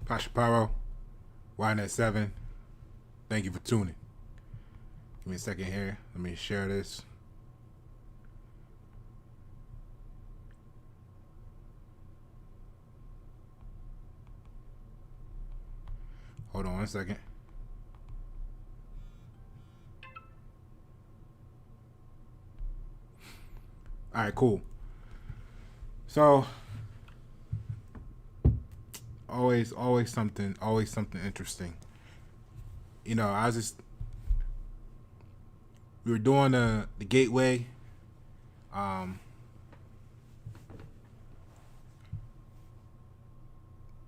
Pasha Paroh, YNet7. Thank you for tuning. Give me a second here. Let me share this. Hold on one second. All right, cool. So always something interesting. You know, we were doing the gateway.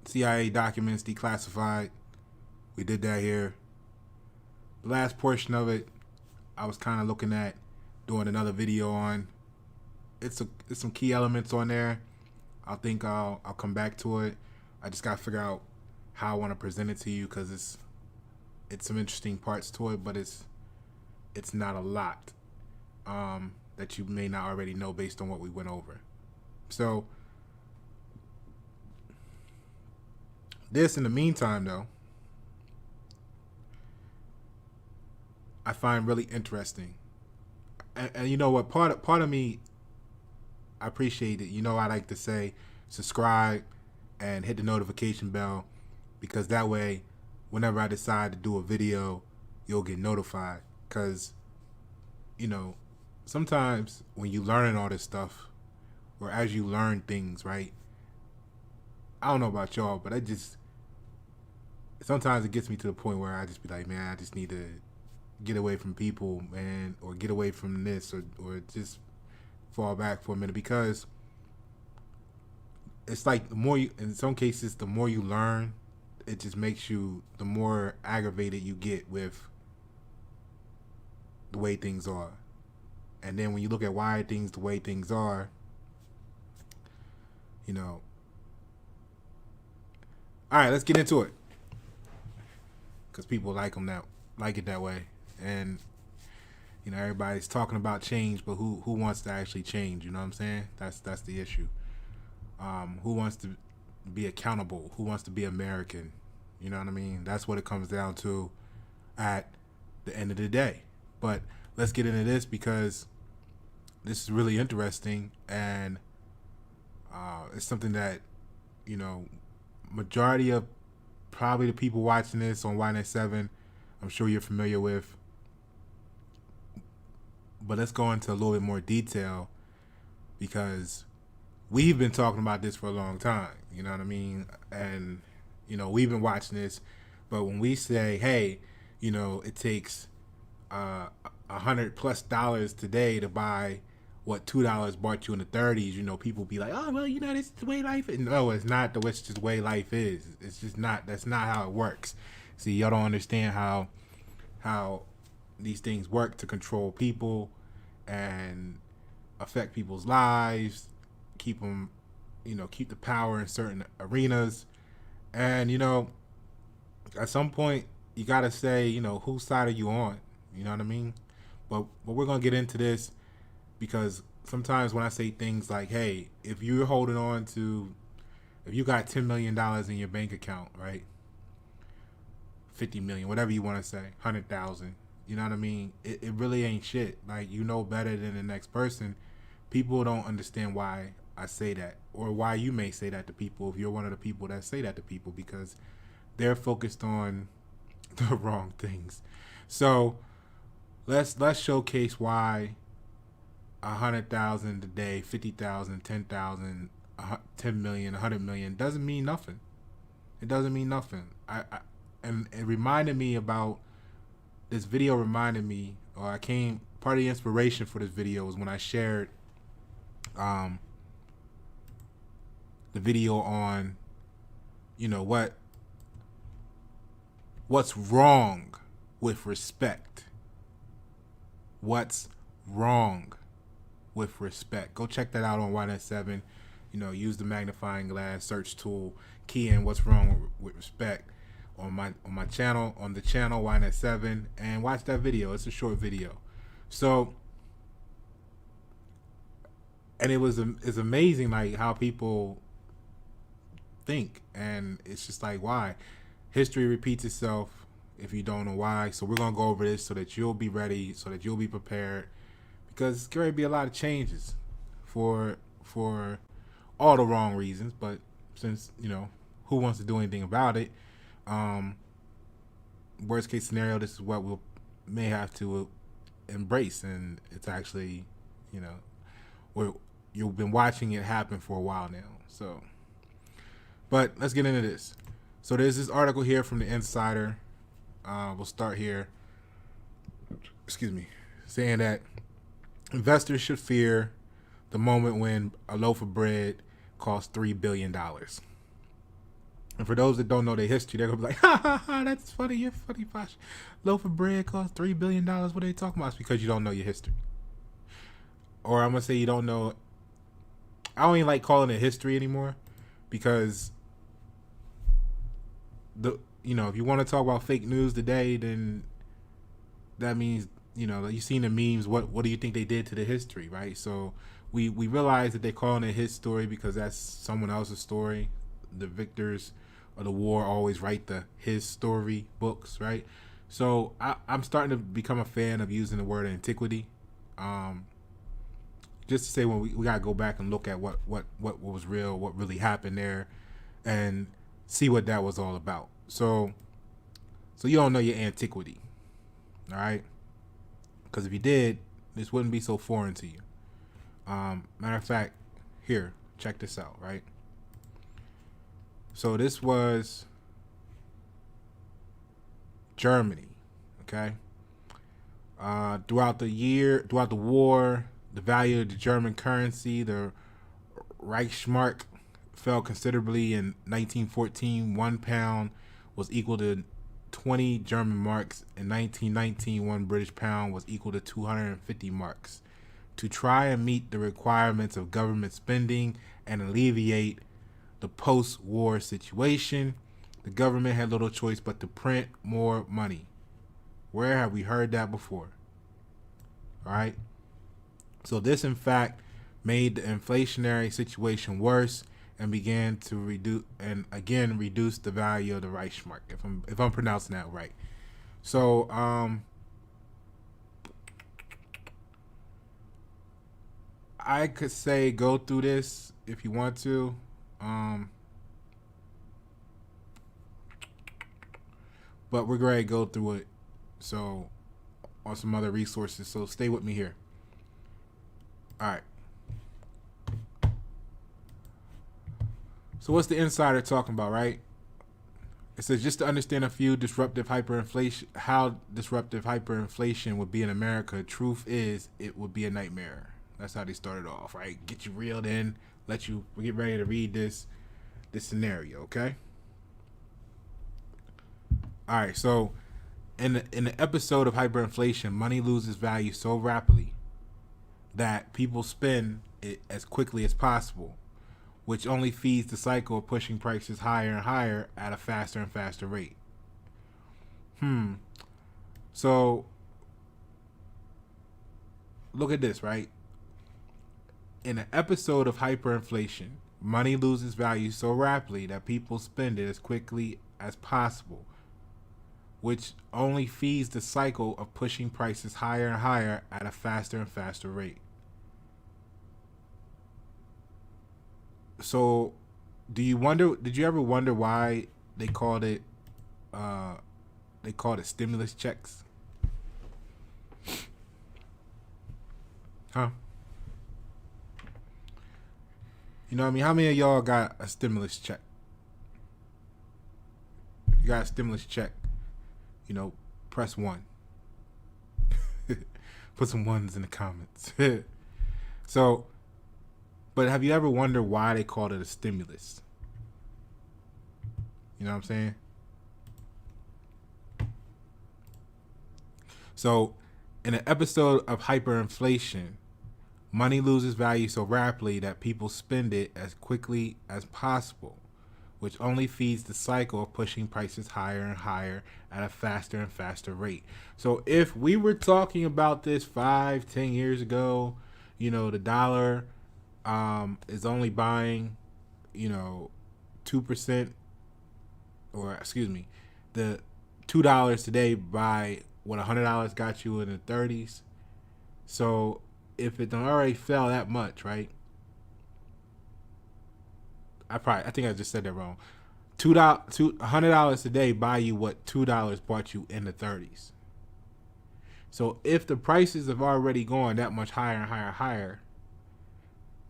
CIA documents declassified. We did that here. The last portion of it, I was kind of looking at doing another video on. It's some key elements on there. I think I'll come back to it. I just gotta figure out how I want to present it to you because it's some interesting parts to it, but it's not a lot that you may not already know based on what we went over. So this, in the meantime, though, I find really interesting. And you know what? Part of me, I appreciate it. You know, I like to say subscribe and hit the notification bell because that way, whenever I decide to do a video, you'll get notified. Because, you know, sometimes when you learning all this stuff, or as you learn things, right? I don't know about y'all, but sometimes it gets me to the point where I just be like, man, I just need to get away from people, man, or get away from this, or just fall back for a minute, because it's like the more you, in some cases, the more you learn, it just makes you, the more aggravated you get with the way things are. And then when you look at why things the way things are, you know. All right, let's get into it, because people like it that way, and you know, everybody's talking about change, but who wants to actually change? You know what I'm saying? That's the issue. Who wants to be accountable? Who wants to be American? You know what I mean? That's what it comes down to at the end of the day. But let's get into this because this is really interesting, and it's something that, you know, majority of probably the people watching this on YNet7, I'm sure you're familiar with. But let's go into a little bit more detail because we've been talking about this for a long time. You know what I mean? And, you know, we've been watching this. But when we say, hey, you know, it takes $100+ today to buy what $2 bought you in the 30s, you know, people be like, oh, well, you know, this is the way life is. No, it's not it's just the way life is. It's just not. That's not how it works. See, y'all don't understand how these things work to control people and affect people's lives, keep them, you know, keep the power in certain arenas. And, you know, at some point you got to say, you know, whose side are you on? You know what I mean? But we're going to get into this because sometimes when I say things like, hey, if you're holding on to, if you got $10 million in your bank account, right? 50 million, whatever you want to say, 100,000. You know what I mean? It really ain't shit. Like, you know better than the next person. People don't understand why I say that, or why you may say that to people if you're one of the people that say that to people, because they're focused on the wrong things. So let's showcase why 100,000 today, 50,000, 10,000, 10 million, 100 million doesn't mean nothing. It doesn't mean nothing. And it reminded me about this video. Reminded me, or part of the inspiration for this video was when I shared the video on, you know, what's wrong with respect. What's wrong with respect? Go check that out on YNet7. You know, use the magnifying glass search tool, key in what's wrong with respect on my channel, on the channel YNet7, and watch that video. It's a short video. So, and it's amazing, like, how people think. And it's just like, why? History repeats itself if you don't know why. So we're gonna go over this so that you'll be ready, so that you'll be prepared, because it's going to be a lot of changes for all the wrong reasons. But since who wants to do anything about it? Worst case scenario, this is what we may have to embrace, and it's actually you've been watching it happen for a while now. So, but let's get into this. So there's this article here from the Insider. We'll start here. Excuse me, saying that investors should fear the moment when a loaf of bread costs $3 billion. And for those that don't know their history, they're going to be like, ha ha ha, that's funny, you're funny, Pasha. Loaf of bread costs $3 billion. What are they talking about? It's because you don't know your history. Or I'm going to say you don't know. I don't even like calling it history anymore, because if you want to talk about fake news today, then that means, you've seen the memes. What do you think they did to the history, right? So we realize that they're calling it his story because that's someone else's story. The victors of the war always write the his story books, right? So I'm starting to become a fan of using the word antiquity, just to say when we gotta go back and look at what was real, what really happened there, and see what that was all about. So you don't know your antiquity, all right? Because if you did, this wouldn't be so foreign to you. Matter of fact, here, check this out, right? So this was Germany, okay? Throughout the war, the value of the German currency, the Reichsmark, fell considerably. In 1914, 1 pound was equal to 20 German marks. In 1919, 1 British pound was equal to 250 marks. To try and meet the requirements of government spending and alleviate the post-war situation, the government had little choice but to print more money. Where have we heard that before? All right. So this, in fact, made the inflationary situation worse and began to reduce the value of the Reichsmark, if I'm pronouncing that right. So I could say go through this if you want to. But we're going to go through it. So on some other resources. So stay with me here. All right. So what's the Insider talking about, right? It says, just to understand how disruptive hyperinflation would be in America, truth is it would be a nightmare. That's how they started off, right? Get you reeled in, we get ready to read this scenario, okay? All right, so in the episode of hyperinflation, money loses value so rapidly that people spend it as quickly as possible, which only feeds the cycle of pushing prices higher and higher at a faster and faster rate. So look at this, right? In an episode of hyperinflation, money loses value so rapidly that people spend it as quickly as possible, which only feeds the cycle of pushing prices higher and higher at a faster and faster rate. So, did you ever wonder why they called it stimulus checks? Huh? You know what I mean? How many of y'all got a stimulus check? If you got a stimulus check, press 1. Put some ones in the comments. So, but have you ever wondered why they called it a stimulus? You know what I'm saying? So, in an episode of hyperinflation, money loses value so rapidly that people spend it as quickly as possible, which only feeds the cycle of pushing prices higher and higher at a faster and faster rate. So if we were talking about this 5-10 years ago, the dollar is only buying, 2%, or excuse me, the $2 today buy what $100 got you in the 30s. So if it already fell that much, right? I think I just said that wrong. $100 today buy you what $2 bought you in the 30s. So if the prices have already gone that much higher and higher and higher,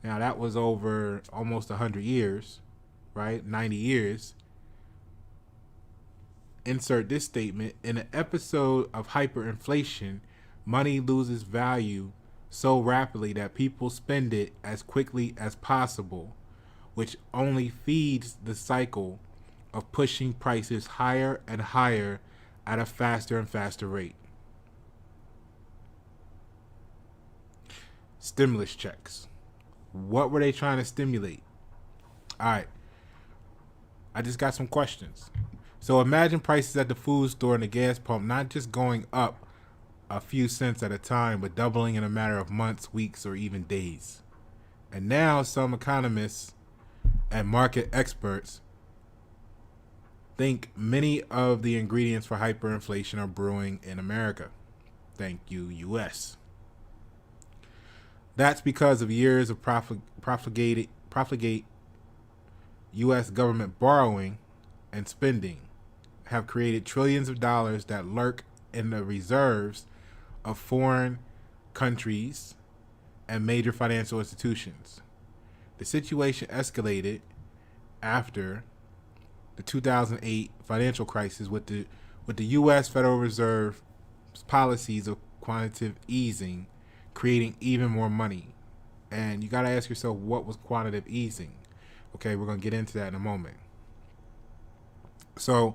now that was over almost 100 years, right? 90 years. Insert this statement. In an episode of hyperinflation, money loses value so rapidly that people spend it as quickly as possible, which only feeds the cycle of pushing prices higher and higher at a faster and faster rate. Stimulus checks. What were they trying to stimulate? All right. I just got some questions. So imagine prices at the food store and the gas pump not just going up a few cents at a time, but doubling in a matter of months, weeks, or even days. And now some economists and market experts think many of the ingredients for hyperinflation are brewing in America. Thank you, U.S. That's because of years of profligate U.S. government borrowing and spending have created trillions of dollars that lurk in the reserves of foreign countries and major financial institutions. The situation escalated after the 2008 financial crisis with the U.S. Federal Reserve policies of quantitative easing creating even more money. And you got to ask yourself, what was quantitative easing? Okay, we're going to get into that in a moment. So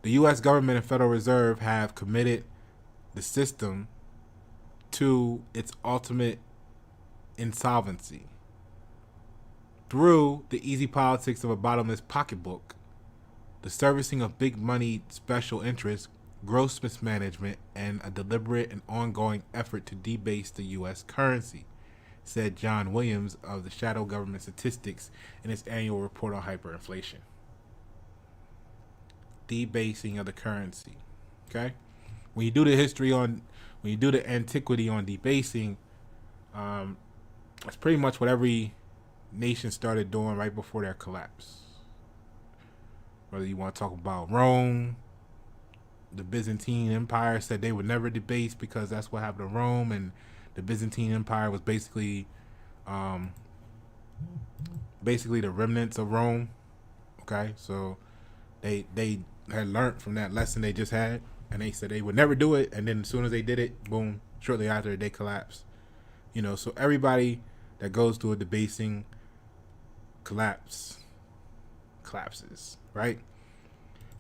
the U.S. government and Federal Reserve have committed the system to its ultimate insolvency through the easy politics of a bottomless pocketbook, the servicing of big money special interests, gross mismanagement, and a deliberate and ongoing effort to debase the U.S. currency, said John Williams of the Shadow Government Statistics in his annual report on hyperinflation. Debasing of the currency. Okay? When you do the antiquity on debasing, it's pretty much what every nation started doing right before their collapse. Whether you want to talk about Rome, the Byzantine Empire said they would never debase because that's what happened to Rome, and the Byzantine Empire was basically the remnants of Rome. Okay, so they had learned from that lesson they just had, and they said they would never do it, and then as soon as they did it, boom, shortly after they collapsed. You know, so everybody that goes through a debasing collapses, right?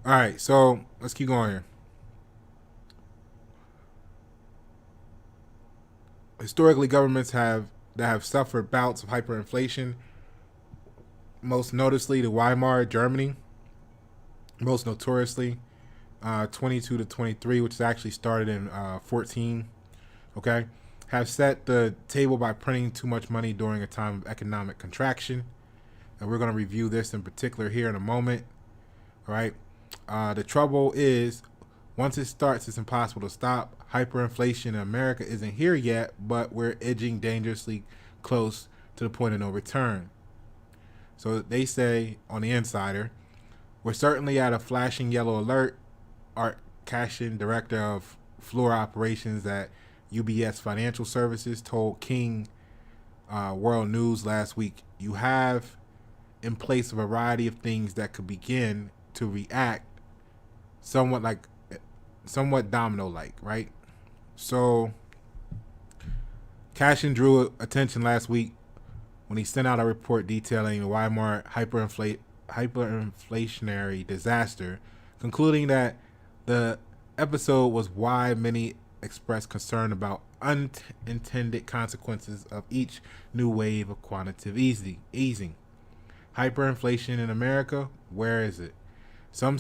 All right, so let's keep going here. Historically, governments that have suffered bouts of hyperinflation, most noticeably the Weimar Germany, most notoriously 22 to 23, which is actually started in 14, okay, have set the table by printing too much money during a time of economic contraction. And we're going to review this in particular here in a moment, all right? The trouble is, once it starts, it's impossible to stop. Hyperinflation in America isn't here yet, but we're edging dangerously close to the point of no return. So they say on the Insider, we're certainly at a flashing yellow alert. Art Cashin, director of floor operations at UBS Financial Services, told King World News last week, you have in place a variety of things that could begin to react somewhat domino-like, right? So Cashin drew attention last week when he sent out a report detailing the Weimar hyperinflationary disaster, concluding that the episode was why many expressed concern about unintended consequences of each new wave of quantitative easing. Hyperinflation in America, where is it? Some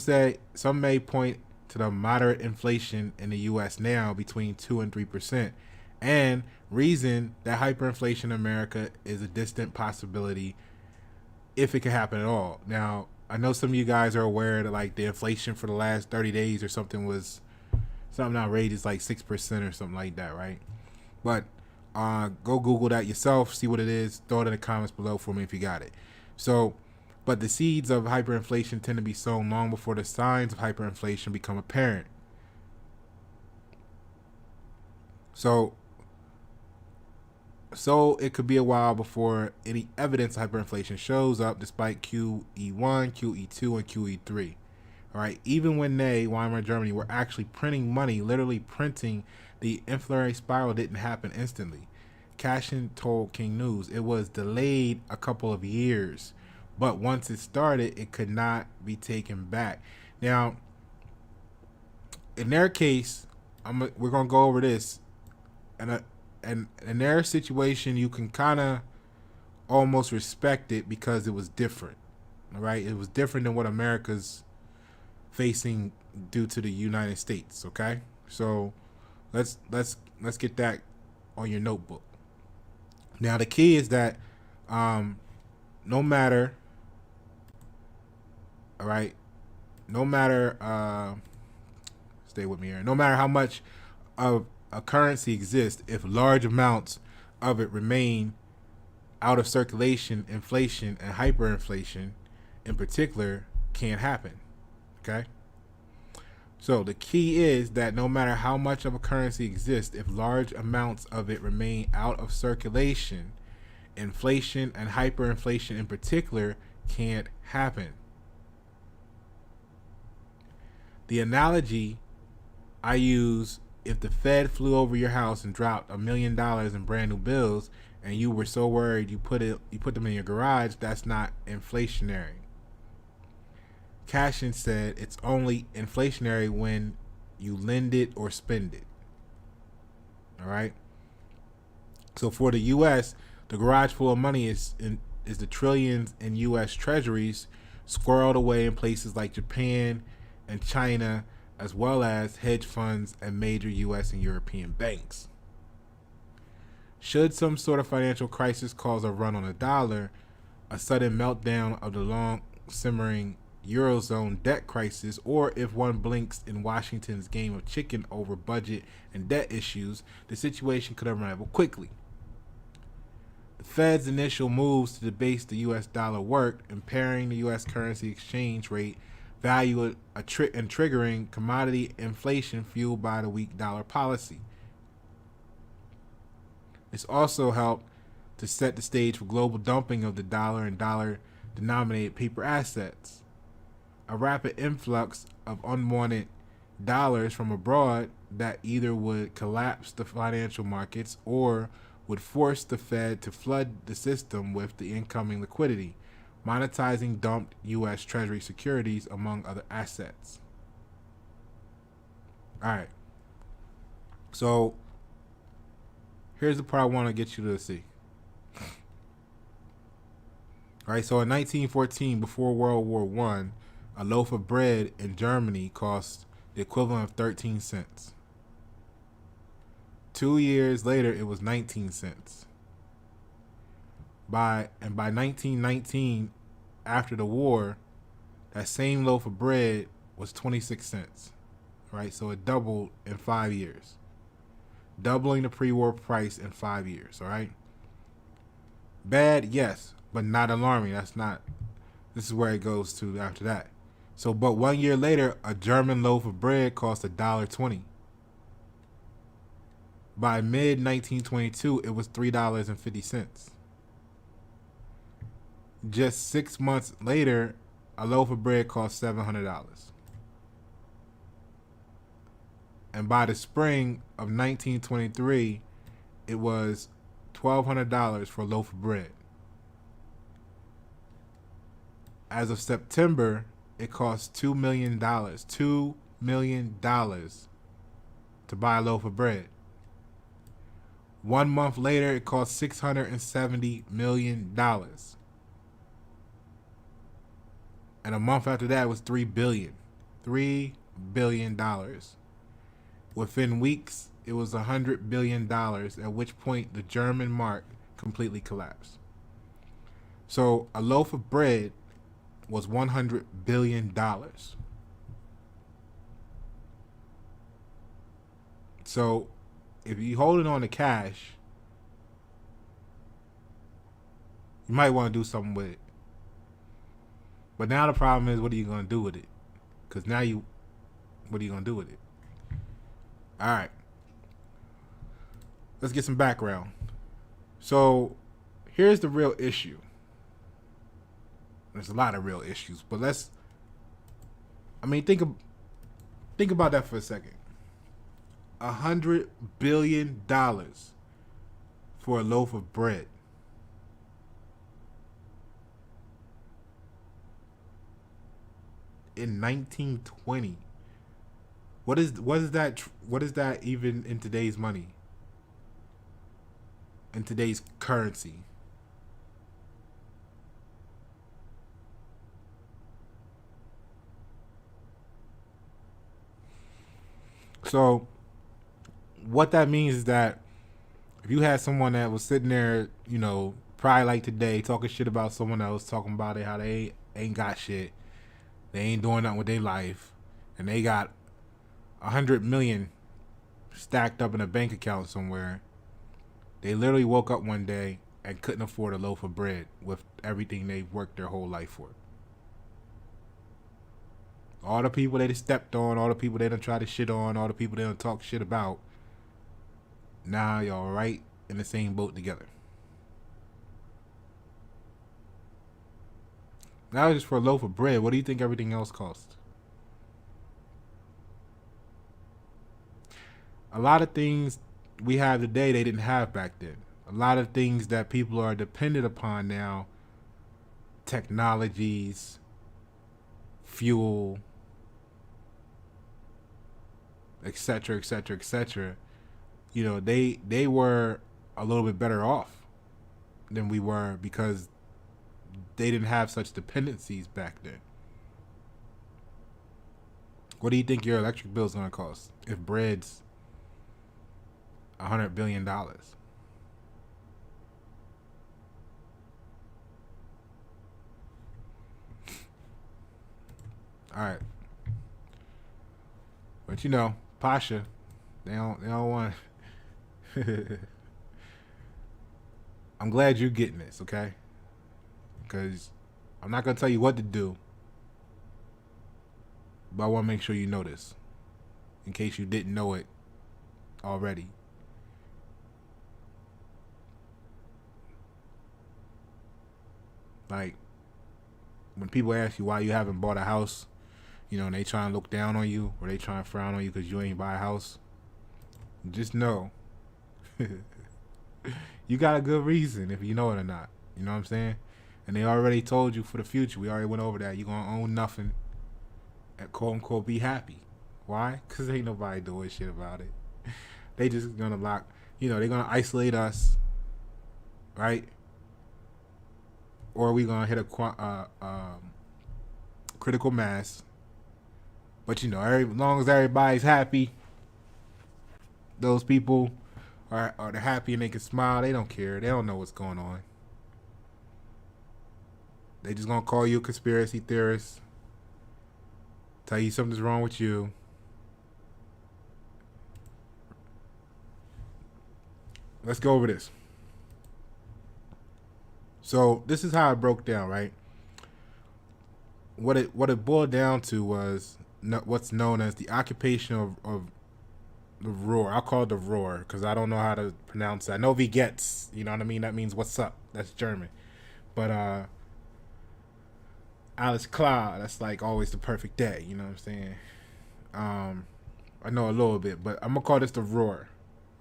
may point to the moderate inflation in the U.S. now between 2 and 3%, and reason that hyperinflation in America is a distant possibility if it can happen at all. Now, I know some of you guys are aware that like the inflation for the last 30 days or something was something outrageous, like 6% or something like that, right? But go Google that yourself, see what it is, throw it in the comments below for me if you got it. So, but the seeds of hyperinflation tend to be sown long before the signs of hyperinflation become apparent. So it could be a while before any evidence of hyperinflation shows up, despite QE1, QE2, and QE3. All right, even when they, Weimar Germany, were actually printing money, literally printing, the inflationary spiral didn't happen instantly. Cashin told King News it was delayed a couple of years, but once it started, it could not be taken back. Now, in their case, we're gonna go over this, and in their situation, you can kind of almost respect it because it was different. All right, it was different than what America's facing due to the United States. Okay, so let's get that on your notebook. Now the key is that no matter, all right, no matter stay with me here, no matter how much of a currency exists, if large amounts of it remain out of circulation, inflation and hyperinflation in particular can't happen. Okay, so the key is that no matter how much of a currency exists, if large amounts of it remain out of circulation, inflation and hyperinflation in particular can't happen. The analogy I use: if the Fed flew over your house and dropped $1 million in brand new bills, and you were so worried you put them in your garage, that's not inflationary. Cashin said it's only inflationary when you lend it or spend it. All right. So for the U.S., the garage full of money is the trillions in U.S. Treasuries squirreled away in places like Japan and China, as well as hedge funds and major U.S. and European banks. Should some sort of financial crisis cause a run on the dollar, a sudden meltdown of the long simmering Eurozone debt crisis, or if one blinks in Washington's game of chicken over budget and debt issues, the situation could unravel quickly. The Fed's initial moves to debase the U.S. dollar worked, impairing the U.S. currency exchange rate value and triggering commodity inflation fueled by the weak dollar policy. This also helped to set the stage for global dumping of the dollar and dollar-denominated paper assets. A rapid influx of unwanted dollars from abroad that either would collapse the financial markets or would force the Fed to flood the system with the incoming liquidity, monetizing dumped U.S. Treasury securities, among other assets. All right. So here's the part I want to get you to see. All right. So in 1914, before World War I, a loaf of bread in Germany cost the equivalent of 13 cents. 2 years later, it was 19 cents. By 1919, after the war, that same loaf of bread was 26 cents. Right? So it doubled in 5 years. Doubling the pre-war price in 5 years. All right? Bad, yes, but not alarming. This is where it goes to after that. So, but 1 year later, a German loaf of bread cost $1.20. By mid-1922, it was $3.50. Just 6 months later, a loaf of bread cost $700. And by the spring of 1923, it was $1,200 for a loaf of bread. As of September, it cost $2 million. $2 million to buy a loaf of bread. 1 month later, it cost $670 million. And a month after that was $3 billion. $3 billion. Within weeks, it was $100 billion, at which point the German mark completely collapsed. So a loaf of bread was $100 billion. So if you holding on to cash, you might want to do something with it. But now the problem is, what are you going to do with it? Because now what are you going to do with it? All right. Let's get some background. So here's the real issue. There's a lot of real issues, but think about that for a second. $100 billion for a loaf of bread. In 1920. What is that even in today's money? In today's currency? So what that means is that if you had someone that was sitting there, probably like today, talking shit about someone else, talking about it, how they ain't got shit, they ain't doing nothing with their life, and they got 100 million stacked up in a bank account somewhere. They literally woke up one day and couldn't afford a loaf of bread with everything they've worked their whole life for. All the people they stepped on, all the people they done tried to shit on, all the people they done talk shit about, now y'all right in the same boat together. Now just for a loaf of bread, what do you think everything else costs? A lot of things we have today they didn't have back then. A lot of things that people are dependent upon now, technologies, fuel, etc., etc., etc. They were a little bit better off than we were because they didn't have such dependencies back then. What do you think your electric bill is going to cost if bread's $100 billion? All right. But Pasha, they don't want. I'm glad you're getting this, okay? Because I'm not gonna tell you what to do, but I want to make sure you know this, in case you didn't know it already. Like, when people ask you why you haven't bought a house, and they try and look down on you, or they try and frown on you because you ain't buy a house, just know you got a good reason if you know it or not. You know what I'm saying? And they already told you for the future. We already went over that. You're going to own nothing and quote unquote be happy. Why? Because ain't nobody doing shit about it. They just going to they're going to isolate us, right? Or we going to hit a critical mass. But as long as everybody's happy, those people are they're happy and they can smile. They don't care. They don't know what's going on. They just gonna call you a conspiracy theorist, tell you something's wrong with you. Let's go over this. So this is how it broke down, right? What it boiled down to was what's known as the occupation of the Ruhr. I'll call it the Ruhr because I don't know how to pronounce it. I know wie geht's, you know what I mean? That means what's up. That's German. But alles klar, that's like always the perfect day, you know what I'm saying? I know a little bit, but I'm gonna call this the Ruhr.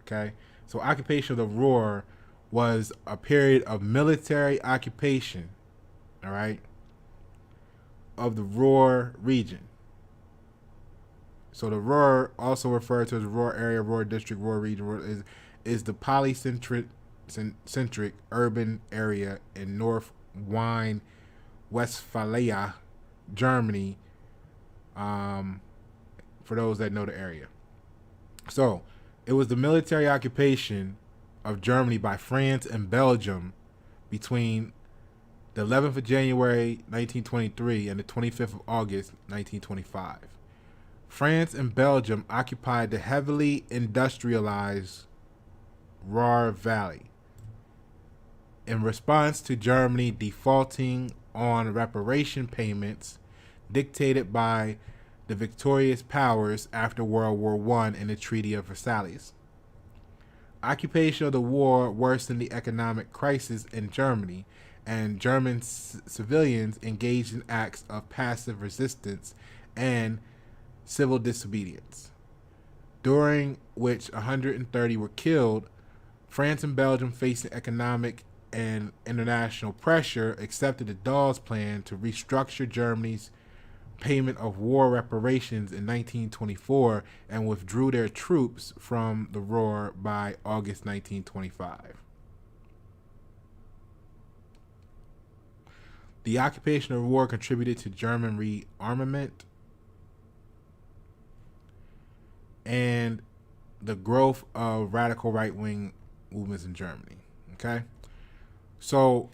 Okay? So occupation of the Ruhr was a period of military occupation, all right, of the Ruhr region. So the Ruhr, also referred to as the Ruhr area, Ruhr district, Ruhr region, is the polycentric urban area in North Rhine-Westphalia, Germany, for those that know the area. So it was the military occupation of Germany by France and Belgium between the 11th of January 1923 and the 25th of August 1925. France and Belgium occupied the heavily industrialized Ruhr Valley in response to Germany defaulting on reparation payments dictated by the victorious powers after World War I and the Treaty of Versailles. Occupation of the war worsened the economic crisis in Germany, and German civilians engaged in acts of passive resistance and civil disobedience, during which 130 were killed. France and Belgium, facing economic and international pressure, accepted the Dawes Plan to restructure Germany's payment of war reparations in 1924 and withdrew their troops from the Ruhr by August 1925. The occupation of the war contributed to German rearmament and the growth of radical right-wing movements in Germany. Okay? So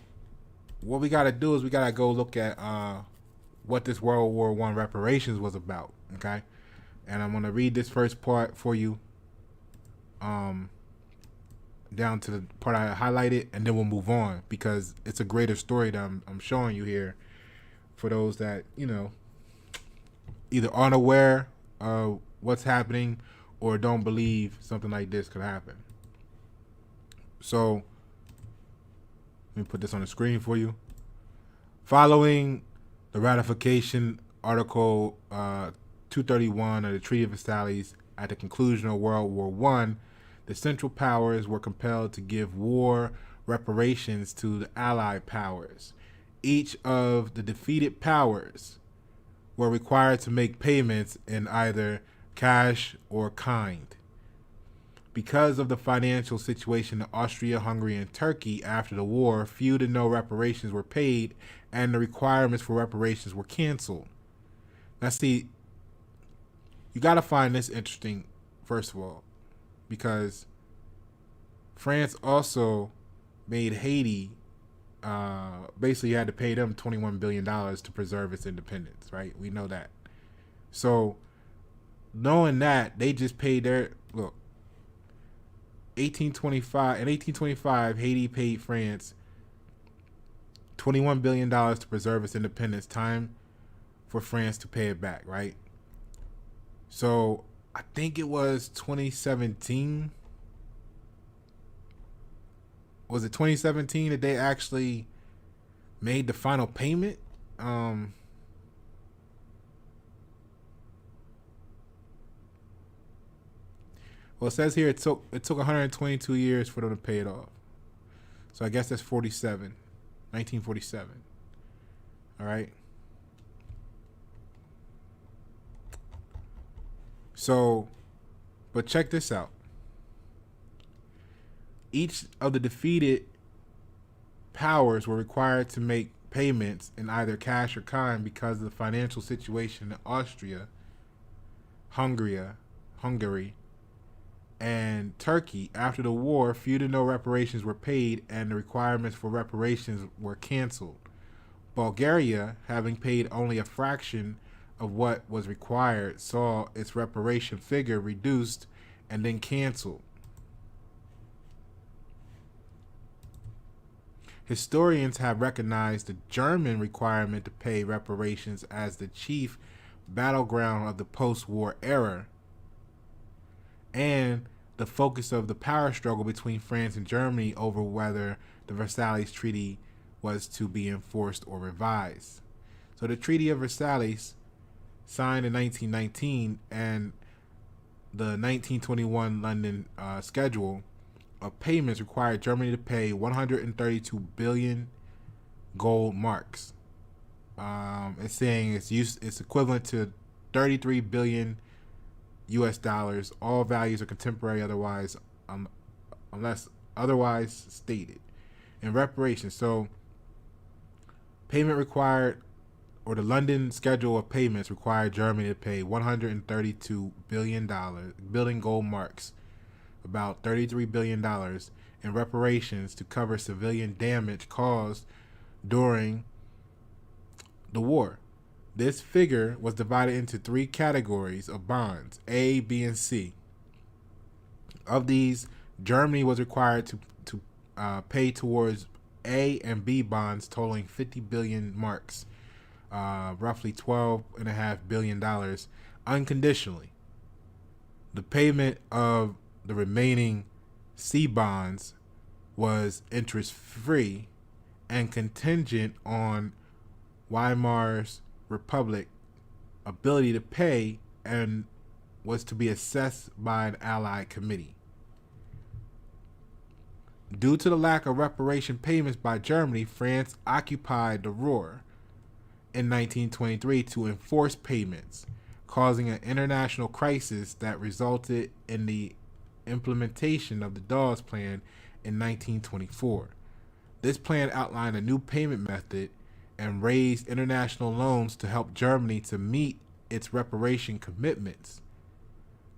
what we got to do is we got to go look at what this World War I reparations was about. Okay? And I'm going to read this first part for you down to the part I highlighted, and then we'll move on because it's a greater story that I'm showing you here for those that, you know, either aren't aware of what's happening or don't believe something like this could happen. So let me put this on the screen for you. Following the ratification Article 231 of the Treaty of Versailles at the conclusion of World War I, the Central Powers were compelled to give war reparations to the Allied powers. Each of the defeated powers were required to make payments in either cash or kind. Because of the financial situation in Austria, Hungary, and Turkey after the war, few to no reparations were paid, and the requirements for reparations were canceled. Now, see, you got to find this interesting, first of all, because France also made Haiti, basically you had to pay them $21 billion to preserve its independence, right? We know that. So, knowing that, they just paid their, look, 1825, Haiti paid France $21 billion to preserve its independence. Time for France to pay it back, right? So I think it was 2017. Was it 2017 that they actually made the final payment? Well, it says here it took 122 years for them to pay it off. So I guess that's 1947. All right. So, but check this out. Each of the defeated powers were required to make payments in either cash or kind because of the financial situation in Austria, Hungary, and Turkey. After the war, few to no reparations were paid, and the requirements for reparations were canceled. Bulgaria, having paid only a fraction of what was required, saw its reparation figure reduced and then canceled. Historians have recognized the German requirement to pay reparations as the chief battleground of the post-war era and the focus of the power struggle between France and Germany over whether the Versailles Treaty was to be enforced or revised. So the Treaty of Versailles, signed in 1919, and the 1921 London schedule of payments required Germany to pay 132 billion gold marks. It's saying it's equivalent to 33 billion US dollars. All values are contemporary, otherwise, unless otherwise stated. In reparations, so payment required, or the London schedule of payments required Germany to pay $132 billion gold marks, about $33 billion in reparations to cover civilian damage caused during the war. This figure was divided into three categories of bonds, A, B, and C. Of these, Germany was required to pay towards A and B bonds totaling 50 billion marks, roughly $12.5 billion, unconditionally. The payment of the remaining C bonds was interest-free and contingent on Weimar's Republic ability to pay, and was to be assessed by an Allied committee. Due to the lack of reparation payments by Germany, France occupied the Ruhr in 1923 to enforce payments, causing an international crisis that resulted in the implementation of the Dawes Plan in 1924. This plan outlined a new payment method and raised international loans to help Germany to meet its reparation commitments.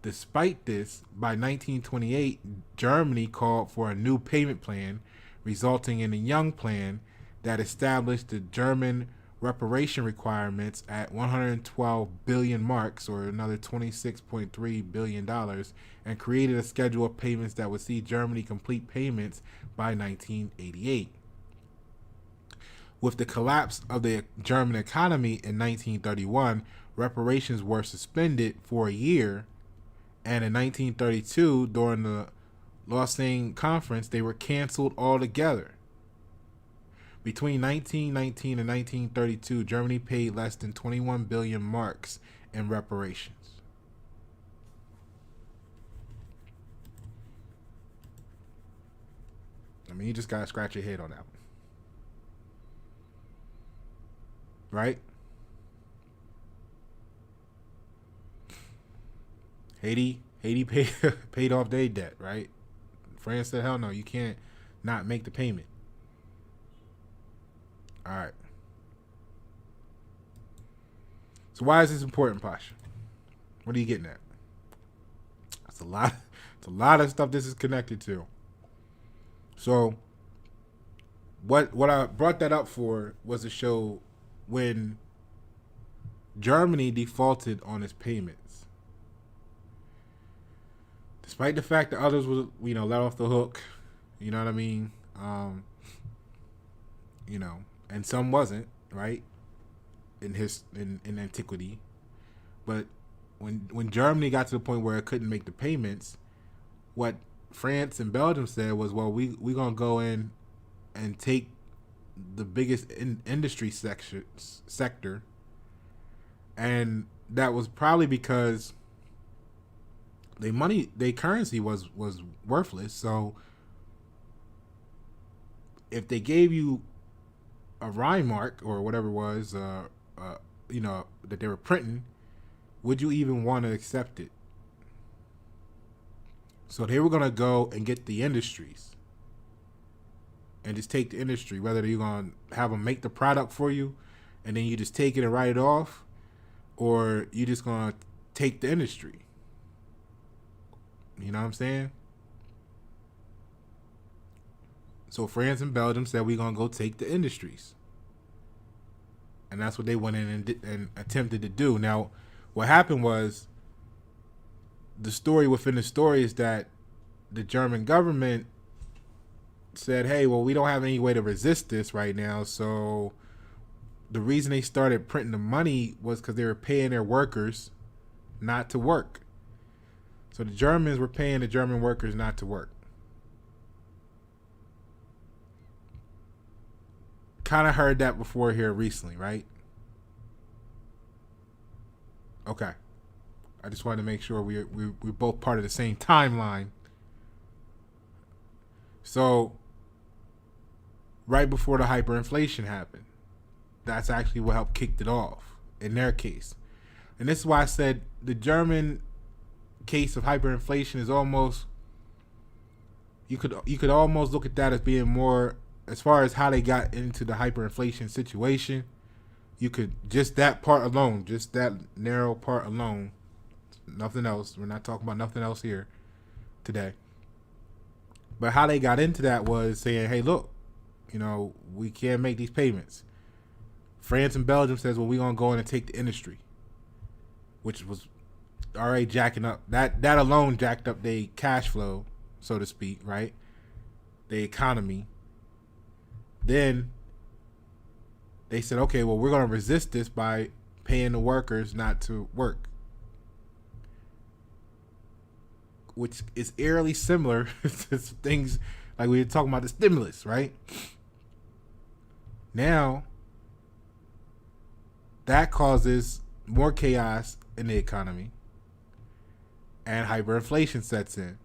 Despite this, by 1928, Germany called for a new payment plan, resulting in a Young Plan that established the German reparation requirements at 112 billion marks, or another $26.3 billion, and created a schedule of payments that would see Germany complete payments by 1988. With the collapse of the German economy in 1931, reparations were suspended for a year, and in 1932, during the Lausanne Conference, they were canceled altogether. Between 1919 and 1932, Germany paid less than 21 billion marks in reparations. I mean, you just gotta scratch your head on that one. Right? Haiti paid off their debt, right? France said, hell no, you can't not make the payment. All right. So why is this important, Pasha? What are you getting at? It's a lot of stuff this is connected to. So what I brought that up for was to show when Germany defaulted on its payments, despite the fact that others were, let off the hook, you know what I mean? And some wasn't, right? In antiquity. But when Germany got to the point where it couldn't make the payments, what France and Belgium said was, well, we gonna go in and take the biggest industry sector, and that was probably because their currency was worthless. So if they gave you a Rhinemark or whatever it was, that they were printing, would you even want to accept it? So they were going to go and get the industries and just take the industry, whether you're going to have them make the product for you and then you just take it and write it off, or you just going to take the industry. You know what I'm saying? So France and Belgium said, we're going to go take the industries. And that's what they went in and attempted to do. Now, what happened was, the story within the story is that the German government said, hey, well, we don't have any way to resist this right now. So the reason they started printing the money was because they were paying their workers not to work. So the Germans were paying the German workers not to work. Kind of heard that before here recently, right? Okay. I just wanted to make sure we're both part of the same timeline. So, right before the hyperinflation happened, that's actually what helped kick it off in their case. And this is why I said the German case of hyperinflation is almost, you could almost look at that as being more, as far as how they got into the hyperinflation situation, you could, just that part alone, just that narrow part alone, nothing else. We're not talking about nothing else here today. But how they got into that was saying, hey, look, we can't make these payments. France and Belgium says, well, we're going to go in and take the industry, which was already jacking up. That alone jacked up their cash flow, so to speak, right? The economy. Then they said, okay, well, we're going to resist this by paying the workers not to work, which is eerily similar to things like we were talking about the stimulus, right? Now, that causes more chaos in the economy, and hyperinflation sets in.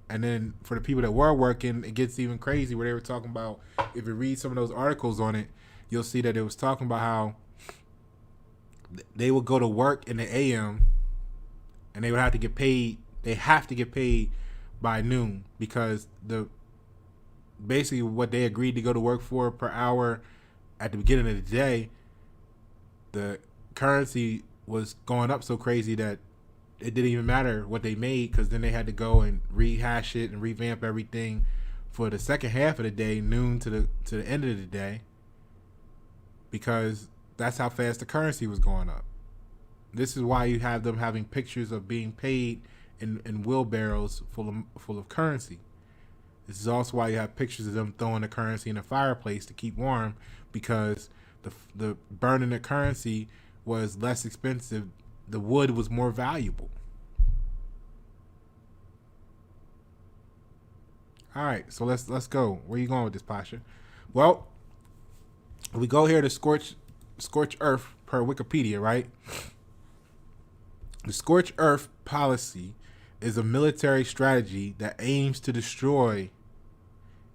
And then for the people that were working, it gets even crazy where they were talking about, if you read some of those articles on it, you'll see that it was talking about how they would go to work in the AM and they would have to get paid. They have to get paid by noon, because basically what they agreed to go to work for per hour at the beginning of the day, the currency was going up so crazy that it didn't even matter what they made, because then they had to go and rehash it and revamp everything for the second half of the day, noon to the end of the day, because that's how fast the currency was going up. This is why you have them having pictures of being paid in wheelbarrows full of currency. This is also why you have pictures of them throwing the currency in a fireplace to keep warm, because the burning the currency was less expensive. The wood was more valuable. All right, so let's go. Where you going with this, Pasha? Well, we go here to scorch earth per Wikipedia, right? The scorch earth policy is a military strategy that aims to destroy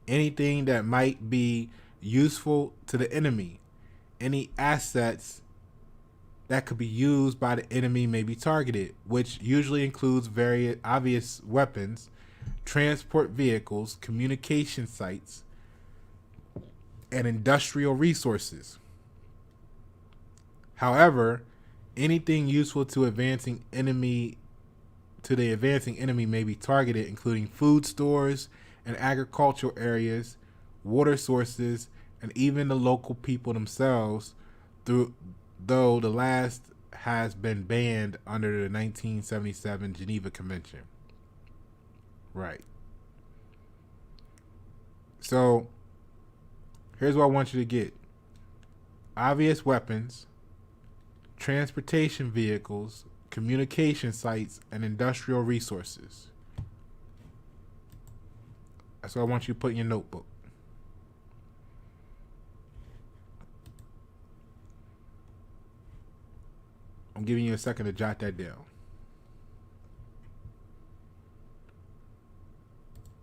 anything that might be useful to the enemy. Any assets that could be used by the enemy may be targeted, which usually includes very obvious weapons, transport vehicles, communication sites, and industrial resources. However, anything useful to the advancing enemy may be targeted, including food stores and agricultural areas, water sources, and even the local people themselves, though the last has been banned under the 1977 Geneva Convention. Right. So, here's what I want you to get. Obvious weapons, transportation vehicles, communication sites, and industrial resources. That's what I want you to put in your notebook. I'm giving you a second to jot that down.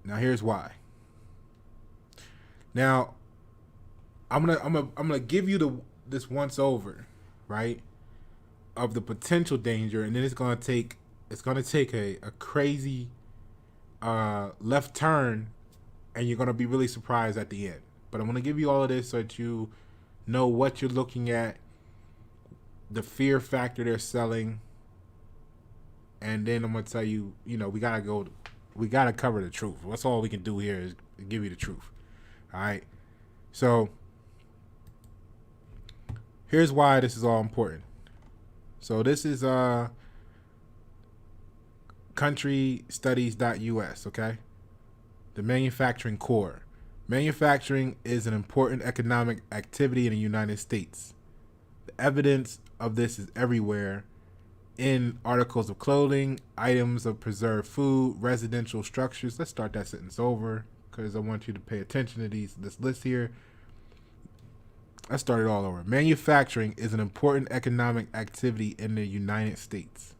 Now here's why. Now I'm gonna give you this once over, right, of the potential danger, and then it's gonna take a crazy left turn, and you're gonna be really surprised at the end. But I'm gonna give you all of this so that you know what you're looking at, the fear factor they're selling, and then I'm gonna tell you, we gotta cover the truth. That's all we can do here is give you the truth. All right. So here's why this is all important. So this is countrystudies.us, okay? The manufacturing core. Manufacturing is an important economic activity in the United States. The evidence of this is everywhere in articles of clothing, items of preserved food, residential structures. Let's start that sentence over because I want you to pay attention to this list here. Let's start it all over. Manufacturing is an important economic activity in the United States.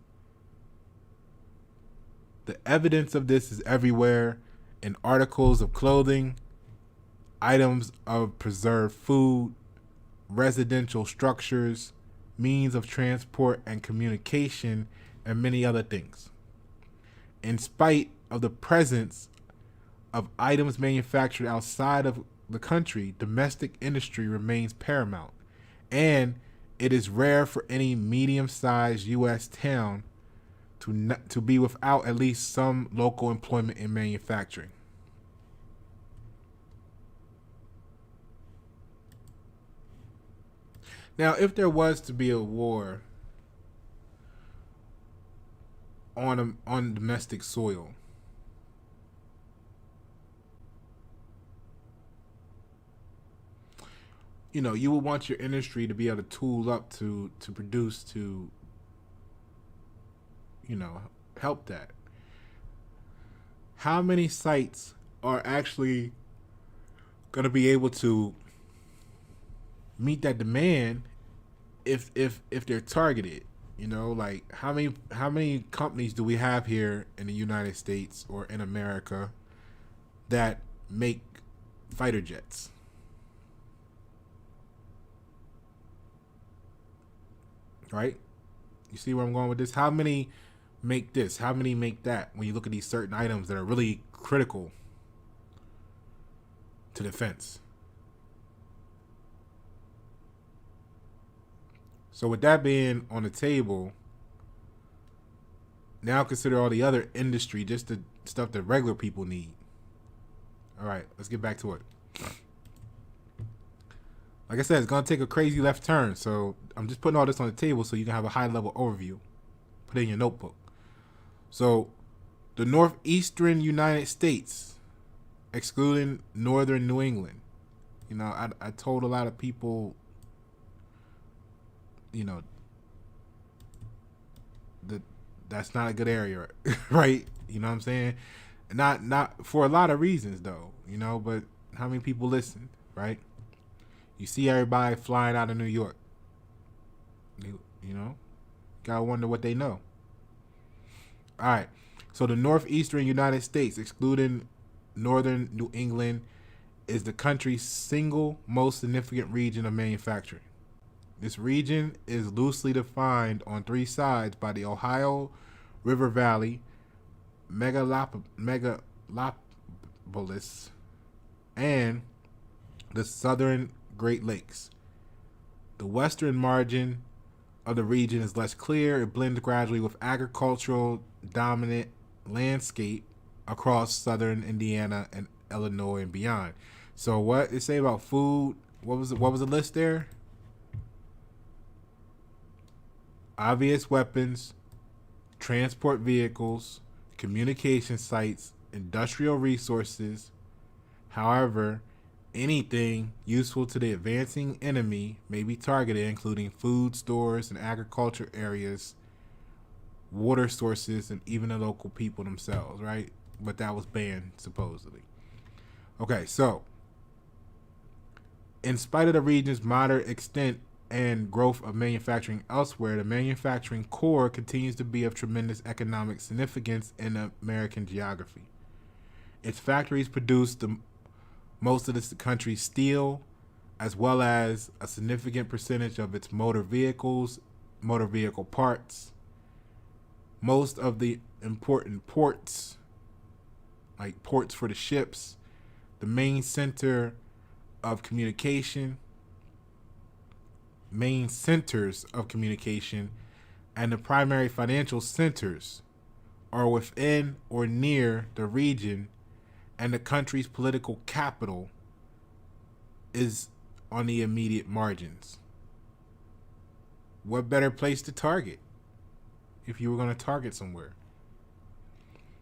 The evidence of this is everywhere in articles of clothing, items of preserved food, residential structures, means of transport and communication, and many other things. In spite of the presence of items manufactured outside of the country, domestic industry remains paramount, and it is rare for any medium-sized U.S. town to be without at least some local employment in manufacturing. Now, if there was to be a war on domestic soil, you would want your industry to be able to tool up to produce, to help that. How many sites are actually going to be able to meet that demand if they're targeted? Like how many companies do we have here in the United States or in America that make fighter jets? Right? You see where I'm going with this? How many make this? How many make that? When you look at these certain items that are really critical to defense. So with that being on the table, now consider all the other industry, just the stuff that regular people need. All right, let's get back to it. Like I said, it's going to take a crazy left turn. So I'm just putting all this on the table so you can have a high-level overview. Put it in your notebook. So the Northeastern United States, excluding Northern New England. I told a lot of people, that's not a good area, right? You know what I'm saying? Not for a lot of reasons, though, but how many people listen, right? You see everybody flying out of New York. Gotta wonder what they know. All right. So the Northeastern United States, excluding Northern New England, is the country's single most significant region of manufacturing. This region is loosely defined on three sides by the Ohio River Valley, Megalopolis, and the Southern Great Lakes. The western margin of the region is less clear. It blends gradually with agricultural dominant landscape across southern Indiana and Illinois and beyond. So what they say about food? What was the list there? Obvious weapons, transport vehicles, communication sites, industrial resources. However, anything useful to the advancing enemy may be targeted, including food stores and agriculture areas, water sources, and even the local people themselves, right? But that was banned, supposedly. Okay, so in spite of the region's moderate extent and growth of manufacturing elsewhere, the manufacturing core continues to be of tremendous economic significance in American geography. Its factories produce most of the country's steel, as well as a significant percentage of its motor vehicle parts. Most of the important ports, like ports for the ships, the main center of communication, main centers of communication, and the primary financial centers are within or near the region, and the country's political capital is on the immediate margins. What better place to target if you were going to target somewhere?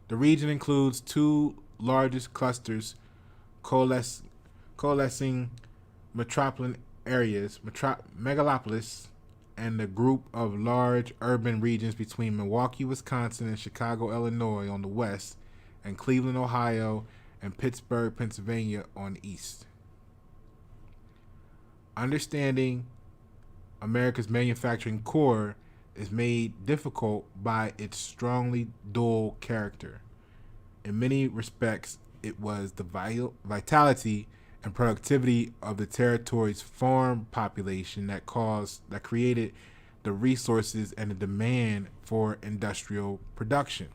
The region includes two largest clusters coalescing metropolitan areas, megalopolis, and the group of large urban regions between Milwaukee, Wisconsin, and Chicago, Illinois on the west, and Cleveland, Ohio, and Pittsburgh, Pennsylvania on the east. Understanding America's manufacturing core is made difficult by its strongly dual character. In many respects, it was the vitality and productivity of the territory's farm population that created the resources and the demand for industrial production.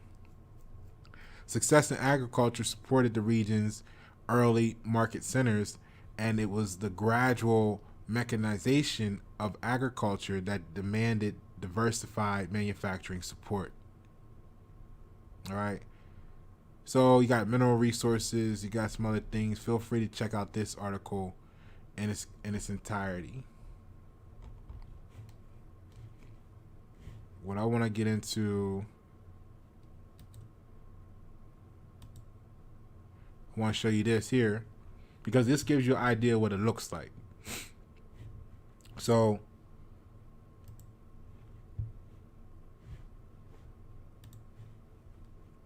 Success in agriculture supported the region's early market centers, and it was the gradual mechanization of agriculture that demanded diversified manufacturing support. All right. So you got mineral resources, you got some other things. Feel free to check out this article in its entirety. what I want to get into, I want to show you this here because this gives you an idea what it looks like. So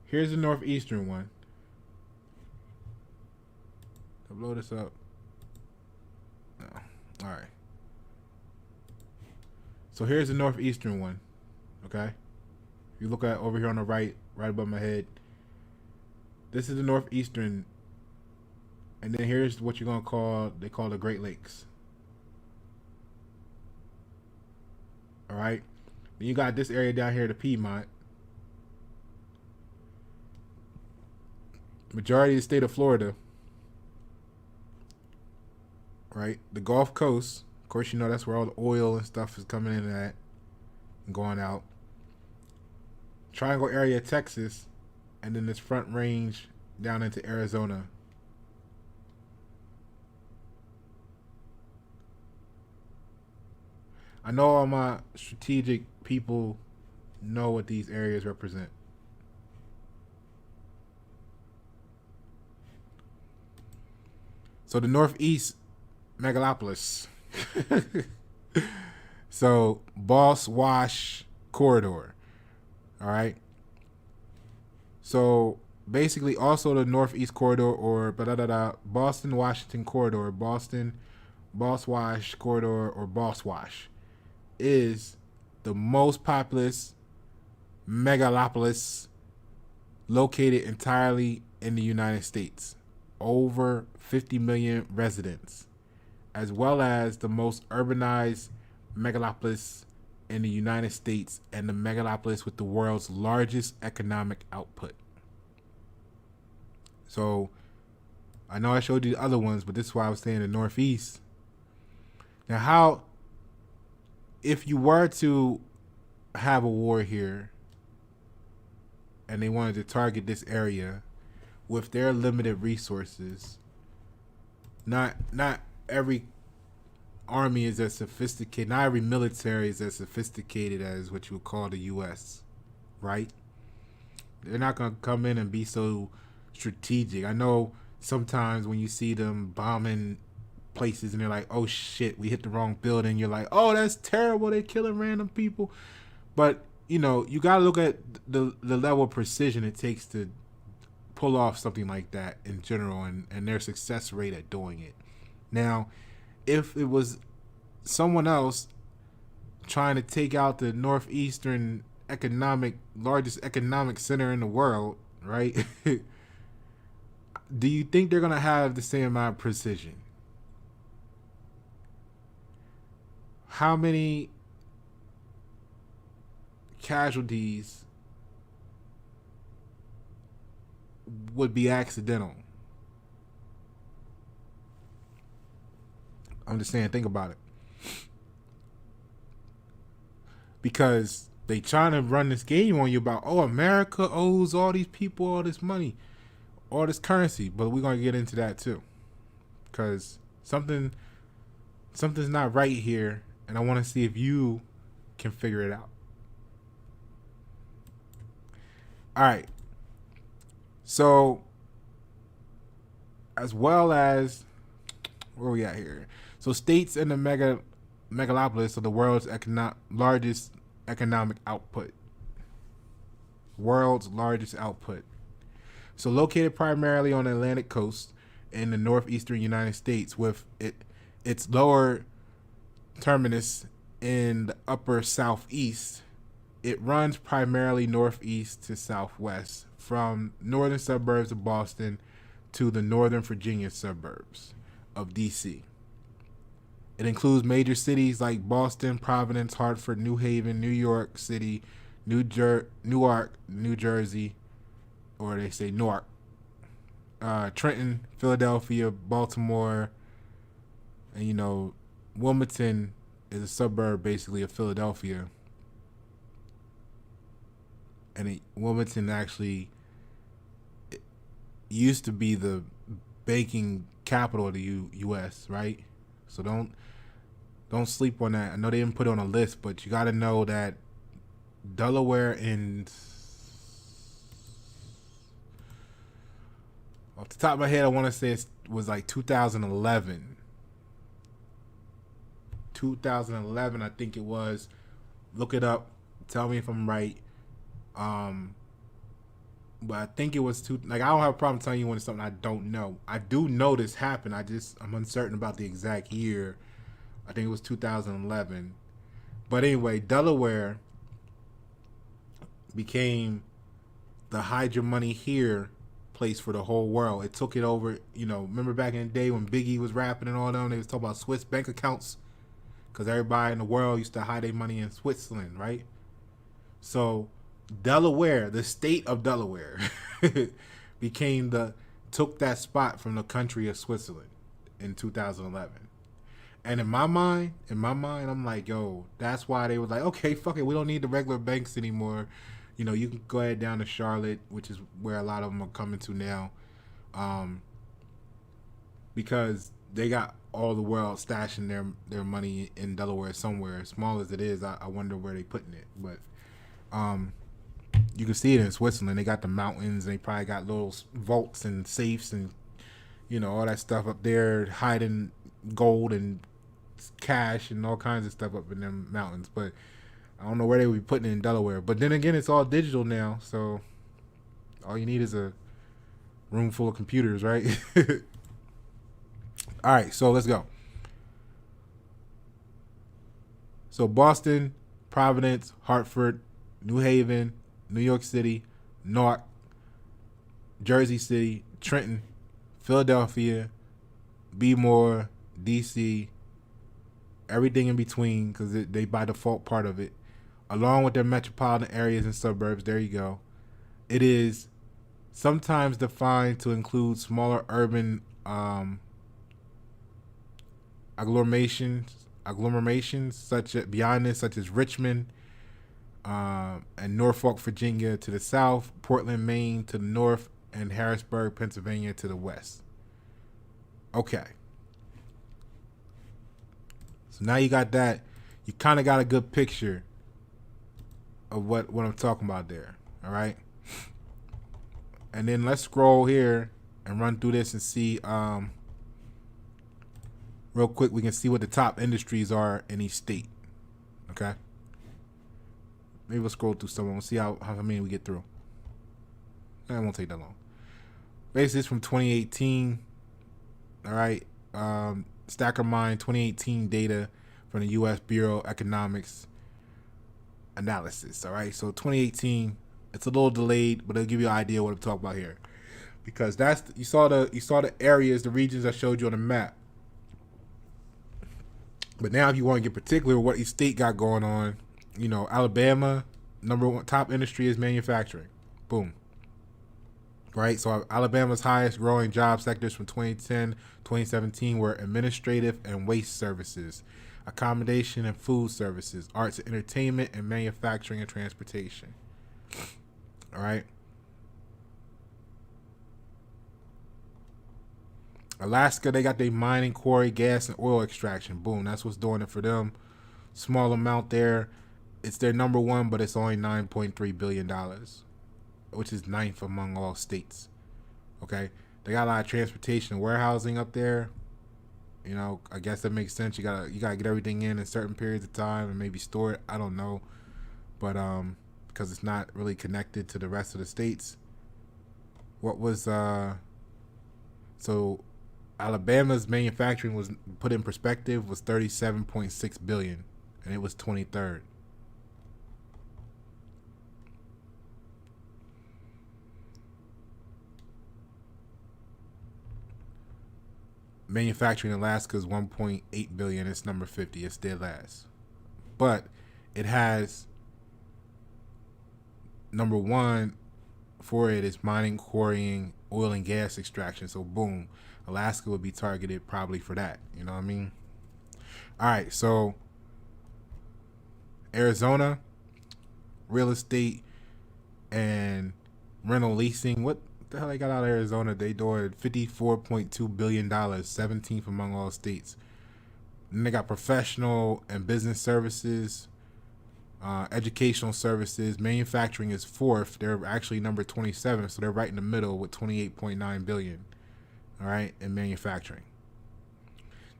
here's the Northeastern one. I'll blow this up. No. All right. So here's the Northeastern one. Okay. If you look at over here on the right above my head, this is the Northeastern. And then here's what you're going to they call the Great Lakes. All right. Then you got this area down here, the Piedmont. Majority of the state of Florida. Right. The Gulf Coast. Of course, you know that's where all the oil and stuff is coming in at and going out. Triangle area, Texas. And then this Front Range down into Arizona. I know all my strategic people know what these areas represent. So the Northeast megalopolis. So Boss Wash Corridor. All right. So basically also the Northeast Corridor or Boston Washington Corridor, Boston Boss Wash Corridor or Boss Wash is the most populous megalopolis located entirely in the United States. Over 50 million residents, as well as the most urbanized megalopolis in the United States and the megalopolis with the world's largest economic output. So I know I showed you the other ones, but this is why I was saying the Northeast. Now, how, if you were to have a war here and they wanted to target this area with their limited resources, not every army is as sophisticated, not every military is as sophisticated as what you would call the U.S., right? They're not going to come in and be so strategic. I know sometimes when you see them bombing places and they're like, oh shit, we hit the wrong building, you're like, oh, that's terrible, they're killing random people. But you know, you got to look at the level of precision it takes to pull off something like that in general, and their success rate at doing it. Now, if it was someone else trying to take out the Northeastern largest economic center in the world, right? Do you think they're going to have the same amount of precision? How many casualties would be accidental? I'm just saying, think about it. Because they trying to run this game on you about, oh, America owes all these people all this money, all this currency. But we're going to get into that too. Because something's not right here. And I want to see if you can figure it out. All right. So, as well as, where are we at here? So, states in the megalopolis are the world's largest economic output. World's largest output. So, located primarily on the Atlantic coast in the northeastern United States, with its lower terminus in the upper southeast, it runs primarily northeast to southwest from northern suburbs of Boston to the northern Virginia suburbs of D.C. It includes major cities like Boston, Providence, Hartford, New Haven, New York City, Newark, New Jersey, or they say Newark, Trenton, Philadelphia, Baltimore, and, you know, Wilmington is a suburb basically of Philadelphia. And Wilmington actually used to be the banking capital of the U.S., right? So don't sleep on that. I know they didn't put it on a list, but you got to know that Delaware in, off the top of my head, I want to say it was like 2011. 2011, I think it was. Look it up. Tell me if I'm right. But I think it was I don't have a problem telling you when it's something I don't know. I do know this happened. I'm uncertain about the exact year. I think it was 2011. But anyway, Delaware became the hide your money here place for the whole world. It took it over. Remember back in the day when Biggie was rapping and all them, they was talking about Swiss bank accounts because everybody in the world used to hide their money in Switzerland, right? So Delaware, the state of Delaware, took that spot from the country of Switzerland in 2011. And in my mind, I'm like, yo, that's why they were like, okay, fuck it, we don't need the regular banks anymore. You can go ahead down to Charlotte, which is where a lot of them are coming to now, because they got all the world stashing their money in Delaware somewhere. As small as it is, I wonder where they putting it. But you can see it in Switzerland. They got the mountains. They probably got little vaults and safes and all that stuff up there, hiding gold and cash and all kinds of stuff up in them mountains. But I don't know where they would be putting it in Delaware. But then again, it's all digital now, so all you need is a room full of computers, right? All right, so let's go. So Boston, Providence, Hartford, New Haven, New York City, Newark, Jersey City, Trenton, Philadelphia, Bmore, DC, everything in between, because they by default part of it, along with their metropolitan areas and suburbs. There you go. It is sometimes defined to include smaller urban agglomerations such as Richmond and Norfolk, Virginia to the south, Portland, Maine to the north, and Harrisburg, Pennsylvania to the west. Okay. So now you got that. You kind of got a good picture of what I'm talking about there. All right. And then let's scroll here and run through this and see real quick. We can see what the top industries are in each state. Okay. Maybe we'll scroll through some. We'll see how many we get through. It won't take that long. Basically, it's from 2018. All right. Stacker Mine 2018 data from the U.S. Bureau of Economics Analysis. All right. So 2018, it's a little delayed, but it'll give you an idea what I'm talking about here, because you saw the areas, the regions I showed you on the map. But now, if you want to get particular what each state got going on, Alabama, number one top industry is manufacturing. Boom. Right? So Alabama's highest growing job sectors from 2010, 2017 were administrative and waste services, accommodation and food services, arts and entertainment, and manufacturing and transportation. All right. Alaska, they got their mining, quarry, gas, and oil extraction. Boom. That's what's doing it for them. Small amount there. It's their number one, but it's only $9.3 billion, which is ninth among all states. Okay. They got a lot of transportation and warehousing up there. I guess that makes sense. You gotta get everything in certain periods of time and maybe store it. I don't know. But because it's not really connected to the rest of the states. What was so Alabama's manufacturing was put in perspective was $37.6 billion, and it was 23rd. Manufacturing in Alaska is $1.8 billion. It's number 50. It's dead last, but it has number one for it is mining, quarrying, oil and gas extraction. So boom, Alaska would be targeted probably for that. You know what I mean? All right, so Arizona, real estate and rental leasing. What the hell they got out of Arizona? They doing $54.2 billion, 17th among all states. Then they got professional and business services, Educational services, manufacturing is fourth. They're actually number 27, so they're right in the middle with 28.9 billion. All right, in manufacturing.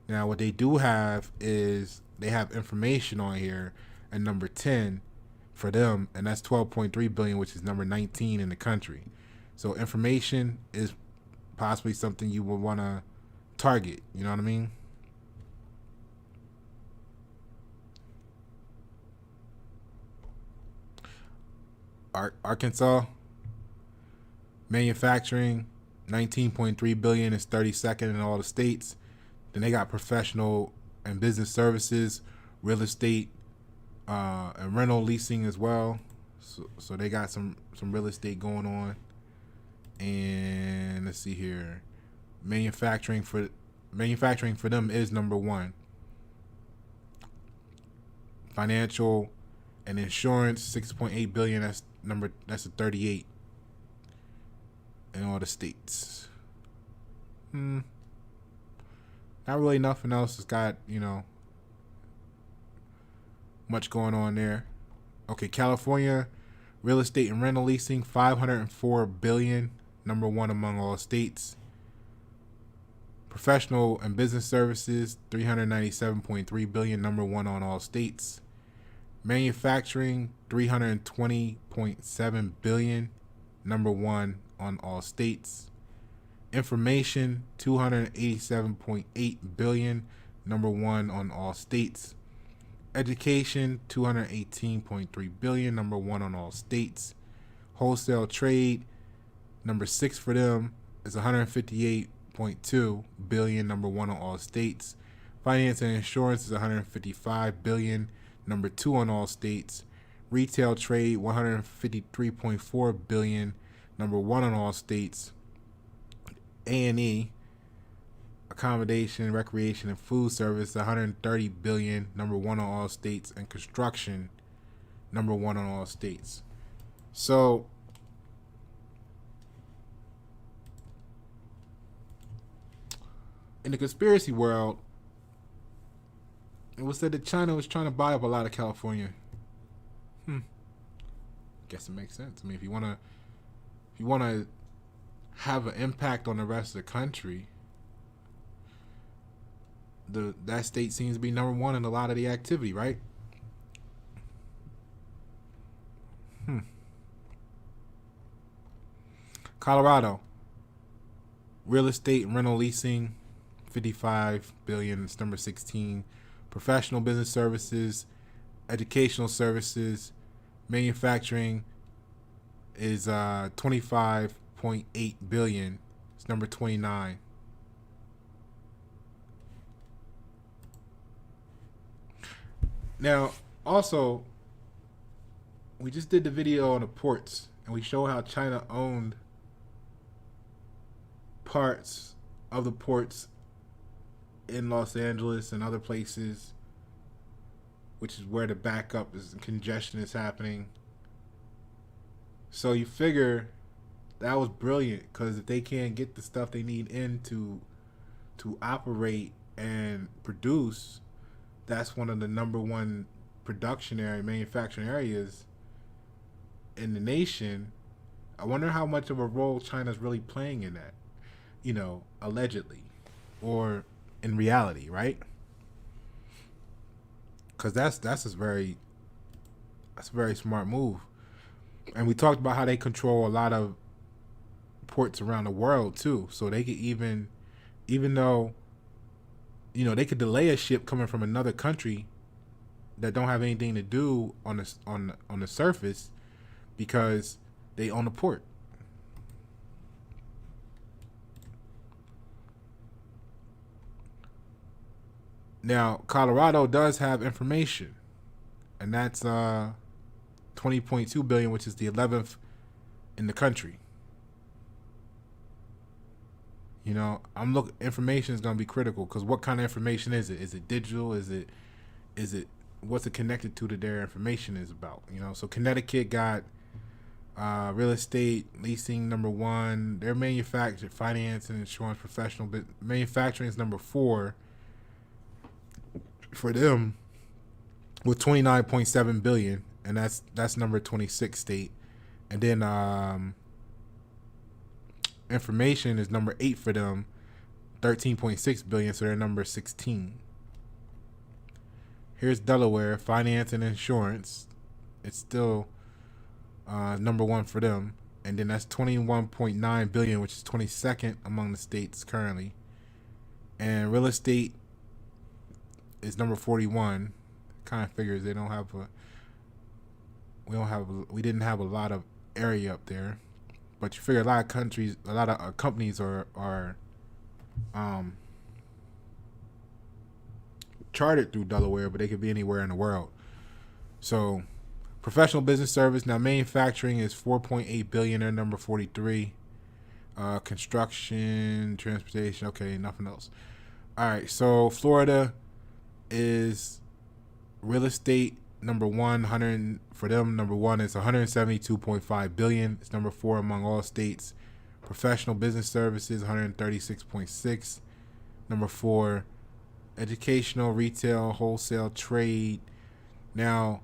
Now, what they do have is they have information on here at number 10 for them, and that's 12.3 billion, which is number 19 in the country. So information is possibly something you would want to target. You know what I mean? Arkansas, manufacturing, 19.3 billion is 32nd in all the states. Then they got professional and business services, real estate, and rental leasing as well. So they got some real estate going on. And let's see here, manufacturing for them is number one. Financial and insurance, 6.8 billion. That's a 38 in all the states. Not really nothing else has got, much going on there. Okay, California, real estate and rental leasing, 504 billion, number one among all states. Professional and business services, 397.3 billion, number one on all states. Manufacturing, 320.7 billion, number one on all states. Information, 287.8 billion, number one on all states. Education, 218.3 billion, number one on all states. Wholesale trade, number 6 for them is 158.2 billion, number one on all states. Finance and insurance is 155 billion, number 2 on all states. Retail trade, 153.4 billion, number 1 on all states. A&E, accommodation, recreation, and food service, 130 billion, number 1 on all states. And construction, number 1 on all states. So in the conspiracy world, it was said that China was trying to buy up a lot of California. Guess it makes sense. I mean, if you want to have an impact on the rest of the country, that state seems to be number one in a lot of the activity, right? Colorado, real estate and rental leasing, 55 billion. It's number 16. Professional business services, educational services, manufacturing is 25.8 billion. It's number 29. Now, also, we just did the video on the ports, and we show how China owned parts of the ports in Los Angeles and other places, which is where the backup is, congestion is happening. So you figure that was brilliant, because if they can't get the stuff they need in to operate and produce, that's one of the number one manufacturing areas in the nation. I wonder how much of a role China's really playing in that, allegedly, or in reality, right? Because that's a very smart move. And we talked about how they control a lot of ports around the world too, so they could even though they could delay a ship coming from another country that don't have anything to do on the surface, because they own the port. Now, Colorado does have information, and that's 20.2 billion, which is the 11th in the country. Information is going to be critical, because what kind of information is it? Is it digital? Is it what's it connected to that their information is about? So Connecticut got real estate, leasing, number 1. Their manufacturing, finance, and insurance, professional, but manufacturing is number 4 for them with 29.7 billion, and that's number 26 state. And then information is number 8 for them, 13.6 billion, so they're number 16. Here's Delaware, finance and insurance. It's still number 1 for them. And then that's 21.9 billion, which is 22nd among the states currently. And real estate is number 41. Kind of figures they don't have we didn't have a lot of area up there, but you figure a lot of companies are chartered through Delaware, but they could be anywhere in the world. So professional business service, now manufacturing is 4.8 billion, they're number 43. Construction, transportation, okay, nothing else. All right, so Florida is real estate number 100 for them. Number 1 is 172.5 billion. It's number 4 among all states. Professional business services 136.6. Number 4, educational, retail, wholesale, trade. Now,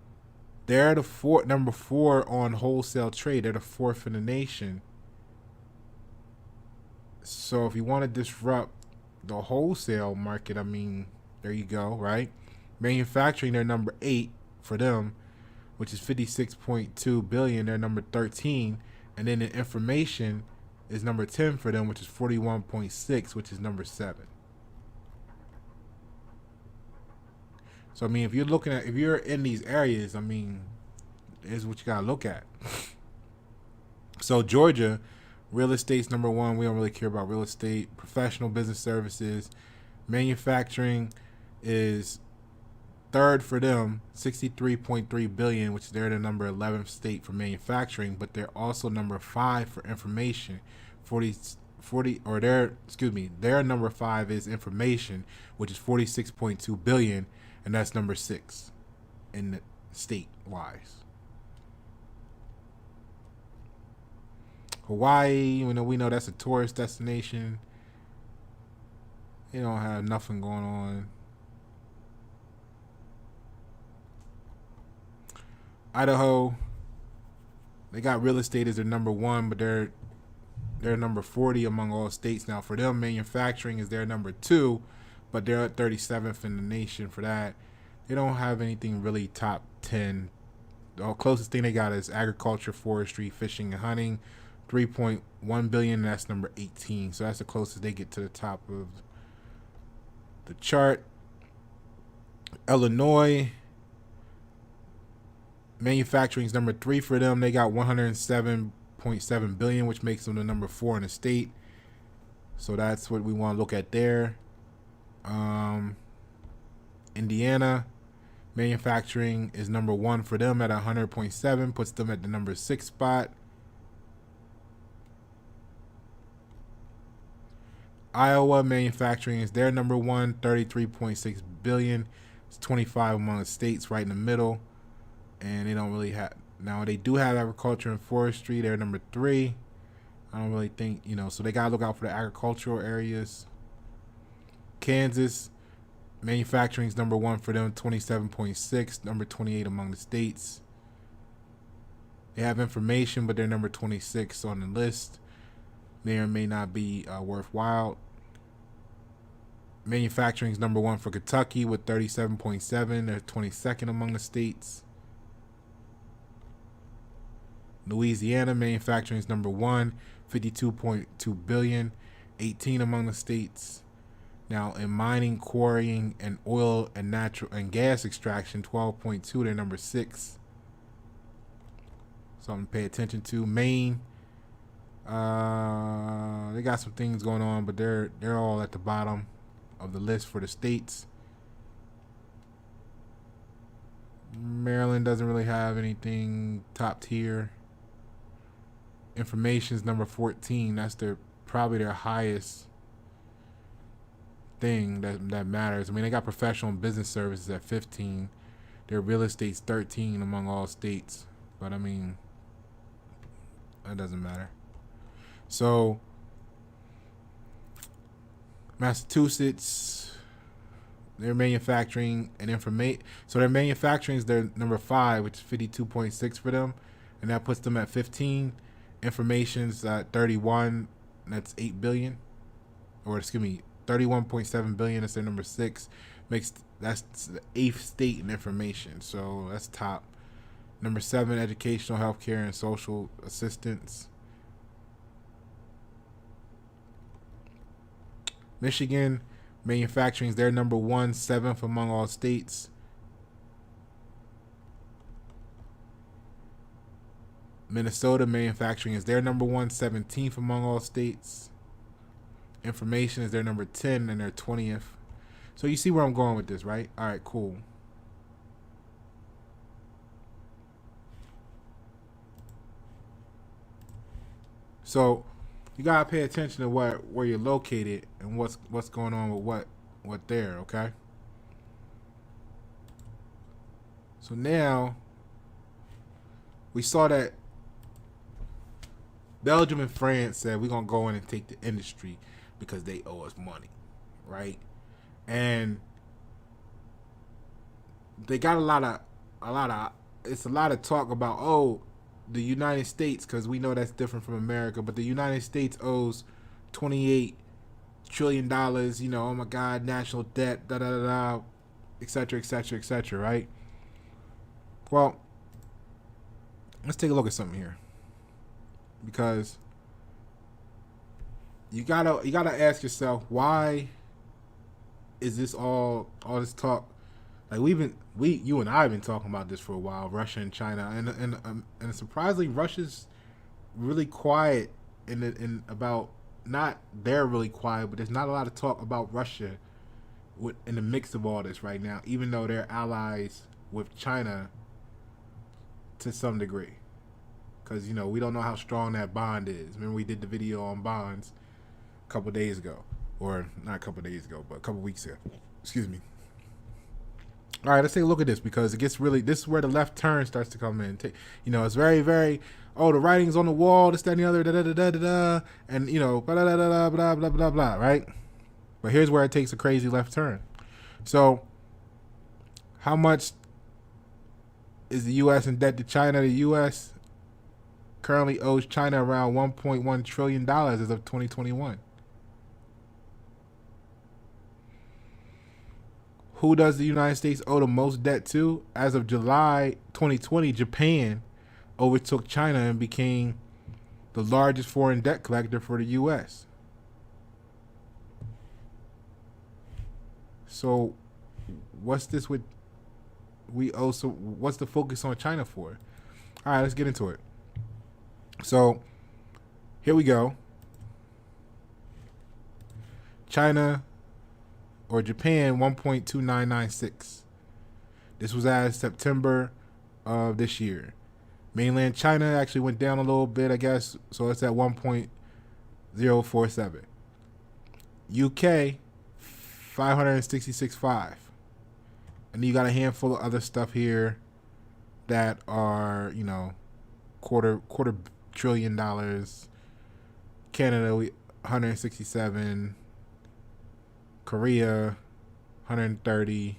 they're the number 4 on wholesale trade. They're the 4th in the nation. So if you want to disrupt the wholesale market, I mean, there you go, right? Manufacturing, they're number 8 for them, which is 56.2 billion. They're number 13. And then the information is number 10 for them, which is 41.6, which is number 7. So I mean, if you're in these areas, I mean, here's what you gotta look at. So Georgia, real estate's number 1. We don't really care about real estate. Professional business services, manufacturing is 3rd for them, 63.3 billion, which they're the number 11th state for manufacturing, but they're also number 5 for information. Their number 5 is information, which is 46.2 billion, and that's number 6 in the state wise. Hawaii, we know that's a tourist destination. They don't have nothing going on. Idaho, they got real estate as their number 1, but they're number 40 among all states. Now for them, manufacturing is their number 2, but they're at 37th in the nation for that. They don't have anything really top 10. The closest thing they got is agriculture, forestry, fishing, and hunting, 3.1 billion. That's number 18. So that's the closest they get to the top of the chart. Illinois, manufacturing is number 3 for them. They got 107.7 billion, which makes them the number 4 in the state. So that's what we want to look at there. Indiana, manufacturing is number 1 for them at 100.7, puts them at the number 6 spot. Iowa, manufacturing is their number 1, 33.6 billion. It's 25 among the states, right in the middle. And they don't really have, now they do have agriculture and forestry. They're number 3. I don't really think, so they got to look out for the agricultural areas. Kansas, manufacturing is number 1 for them, 27.6, number 28 among the states. They have information, but they're number 26 on the list. May or may not be worthwhile. Manufacturing is number 1 for Kentucky with 37.7. They're 22nd among the states. Louisiana, manufacturing is number 1, 52.2 billion, 18 among the states. Now in mining, quarrying, and oil and natural and gas extraction, 12.2, they're number 6. Something to pay attention to. Maine, they got some things going on, but they're all at the bottom of the list for the states. Maryland doesn't really have anything top tier. Information is number 14. That's probably their highest thing that matters. I mean, they got professional and business services at 15. Their real estate's 13 among all states. But I mean, that doesn't matter. So Massachusetts, Their manufacturing and information. So their manufacturing is their number 5, which is 52.6 for them, and that puts them at 15. Information's at 31. That's 8 billion, or excuse me, 31.7 billion. That's their number 6. That's the 8th state in information. So that's top. Number 7, educational, healthcare, and social assistance. Michigan, manufacturing is their number 1, 7th among all states. Minnesota, manufacturing is their number 1, 17th among all states. Information is their number 10 and their 20th. So you see where I'm going with this, right? All right, cool. So you gotta pay attention to where you're located and what's going on with what there, okay? So now we saw that Belgium and France said we're gonna go in and take the industry because they owe us money, right? And they got a lot of talk about the United States, because we know that's different from America, but the United States owes $28 trillion, oh my God, national debt, da da da da, et cetera, et cetera, et cetera, right? Well, let's take a look at something here, because you gotta ask yourself, why is this all this talk? Like you and I have been talking about this for a while, Russia and China, and surprisingly, Russia's really quiet about, not they're really quiet, but there's not a lot of talk about Russia in the mix of all this right now, even though they're allies with China to some degree, because we don't know how strong that bond is. Remember, we did the video on bonds a couple days ago, or not a couple days ago, but a couple weeks ago. Excuse me. All right, let's take a look at this, because it gets really, this is where the left turn starts to come in. It's very, very, the writing's on the wall, this, that, and the other, da da da da da da, and blah blah blah blah blah blah blah blah, right? But here's where it takes a crazy left turn. So, how much is the U.S. in debt to China? The U.S. currently owes China around $1.1 trillion as of 2021. Who does the United States owe the most debt to? As of July 2020, Japan overtook China and became the largest foreign debt collector for the U.S. So, what's this with what's the focus on China for? All right, let's get into it. So, here we go. China, or Japan, 1.2996. This was as September of this year. Mainland China actually went down a little bit, I guess, so it's at 1.047. UK, 566.5. And you got a handful of other stuff here that are, quarter trillion dollars. Canada, 167. Korea, 130.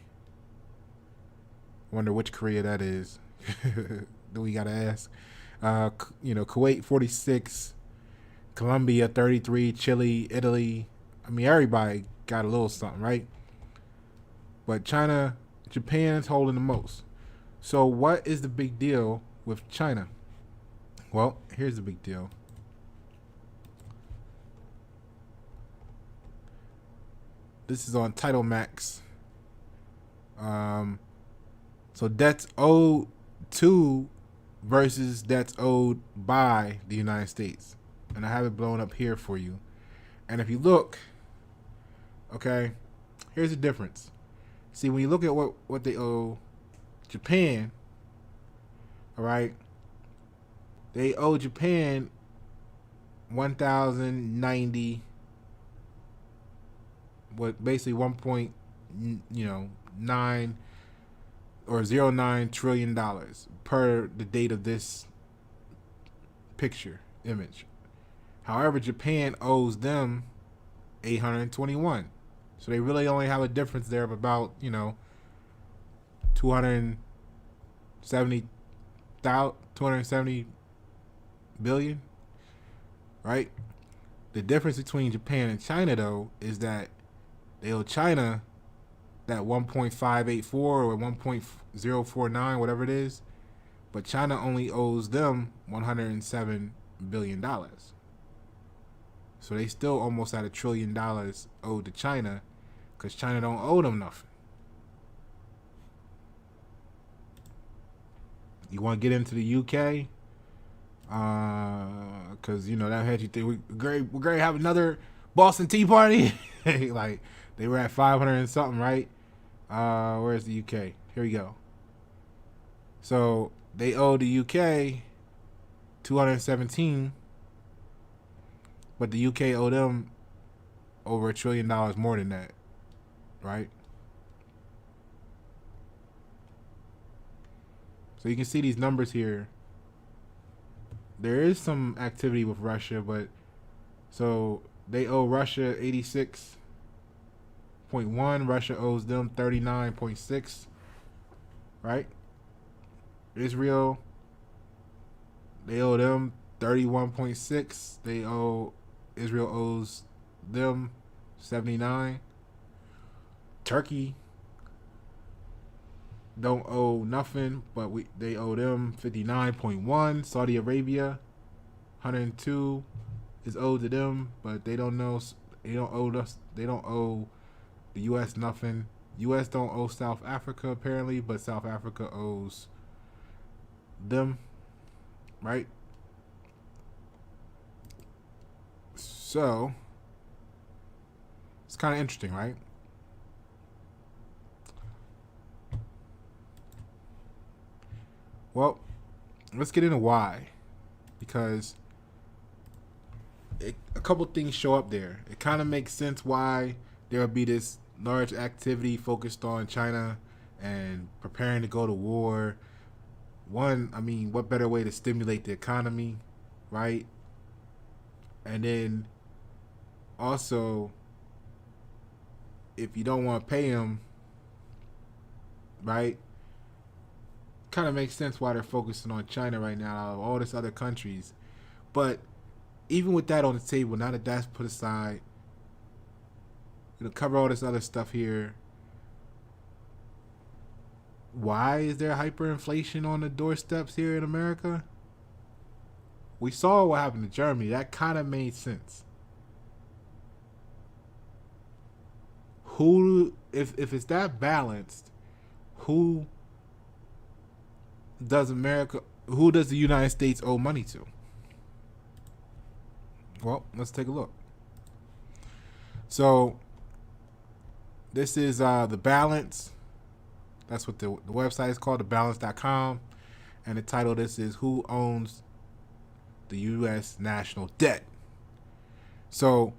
Wonder which Korea that is. Do we gotta ask? Kuwait, 46. Colombia, 33. Chile, Italy. I mean, everybody got a little something, right? But China, Japan's holding the most. So what is the big deal with China? Well, here's the big deal. This is on Title Max. So debts owed to versus debts owed by the United States. And I have it blown up here for you. And if you look, okay, here's the difference. See, when you look at what they owe Japan, all right, they owe Japan 1,090, what basically 1.9 or $09 trillion per the date of this image. However, Japan owes them 821. So they really only have a difference there of about, 270 270 billion, right? The difference between Japan and China, though, is that they owe China that 1.584 or 1.049, whatever it is, but China only owes them $107 billion. So they still almost at $1 trillion owed to China, because China don't owe them nothing. You want to get into the UK? Because, that had you think we're great to have another Boston Tea Party. Like, they were at 500 and something, right? Where's the UK? Here we go. So they owe the UK 217, but the UK owe them over $1 trillion more than that, right? So you can see these numbers here. There is some activity with Russia, but so they owe Russia 86.1. Russia owes them 39.6, right? Israel, they owe them 31.6. Israel owes them 79. Turkey don't owe nothing, but they owe them 59.1. Saudi Arabia, 102 is owed to them, but they don't owe the US nothing. US don't owe South Africa apparently, but South Africa owes them, right? So it's kind of interesting, right? Well, let's get into why. Because a couple things show up there. It kind of makes sense why there will be this large activity focused on China and preparing to go to war. One, what better way to stimulate the economy, right? And then also, if you don't want to pay them, right? Kind of makes sense why they're focusing on China right now out of all these other countries. But even with that on the table, now that that's put aside, cover all this other stuff here, why is there hyperinflation on the doorsteps here in America? We saw what happened to Germany. That kind of made sense. If it's that balanced, who does the United States owe money to? Well, let's take a look. So this is the balance. That's what the website is called, thebalance.com. And the title of this is Who Owns the U.S. National Debt? So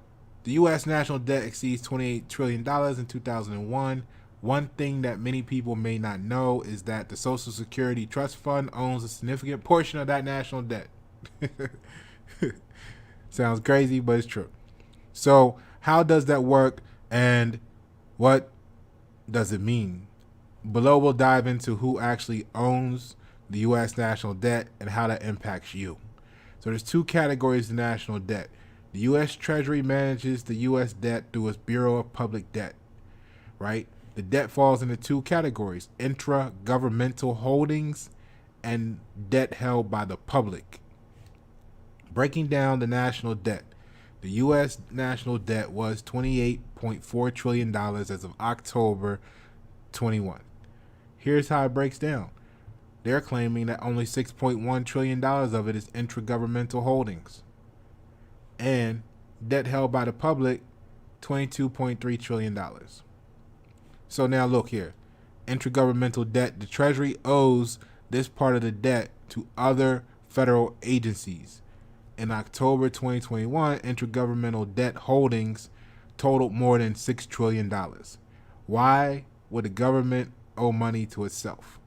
the U.S. national debt exceeds $28 trillion in 2001. One thing that many people may not know is that the Social Security Trust Fund owns a significant portion of that national debt. Sounds crazy, but it's true. So how does that work, and what does it mean? Below, we'll dive into who actually owns the U.S. national debt and how that impacts you. So there's two categories of national debt. The U.S. Treasury manages the U.S. debt through its Bureau of Public Debt, right? The debt falls into two categories: intra-governmental holdings and debt held by the public. Breaking down the national debt, the U.S. national debt was $28.4 trillion as of October 21. Here's how it breaks down. They're claiming that only $6.1 trillion of it is intra-governmental holdings. And debt held by the public, $22.3 trillion. So now look here. Intergovernmental debt. The Treasury owes this part of the debt to other federal agencies. In October 2021, intergovernmental debt holdings totaled more than $6 trillion. Why would the government owe money to itself?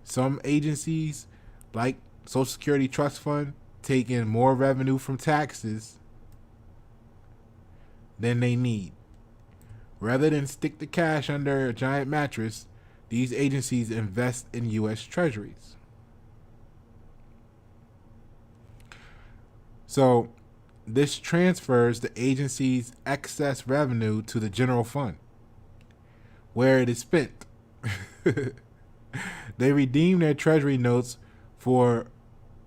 Some agencies, like Social Security Trust Fund, take in more revenue from taxes than they need. Rather than stick the cash under a giant mattress, these agencies invest in U.S. Treasuries. So this transfers the agency's excess revenue to the general fund, where it is spent. They redeem their treasury notes for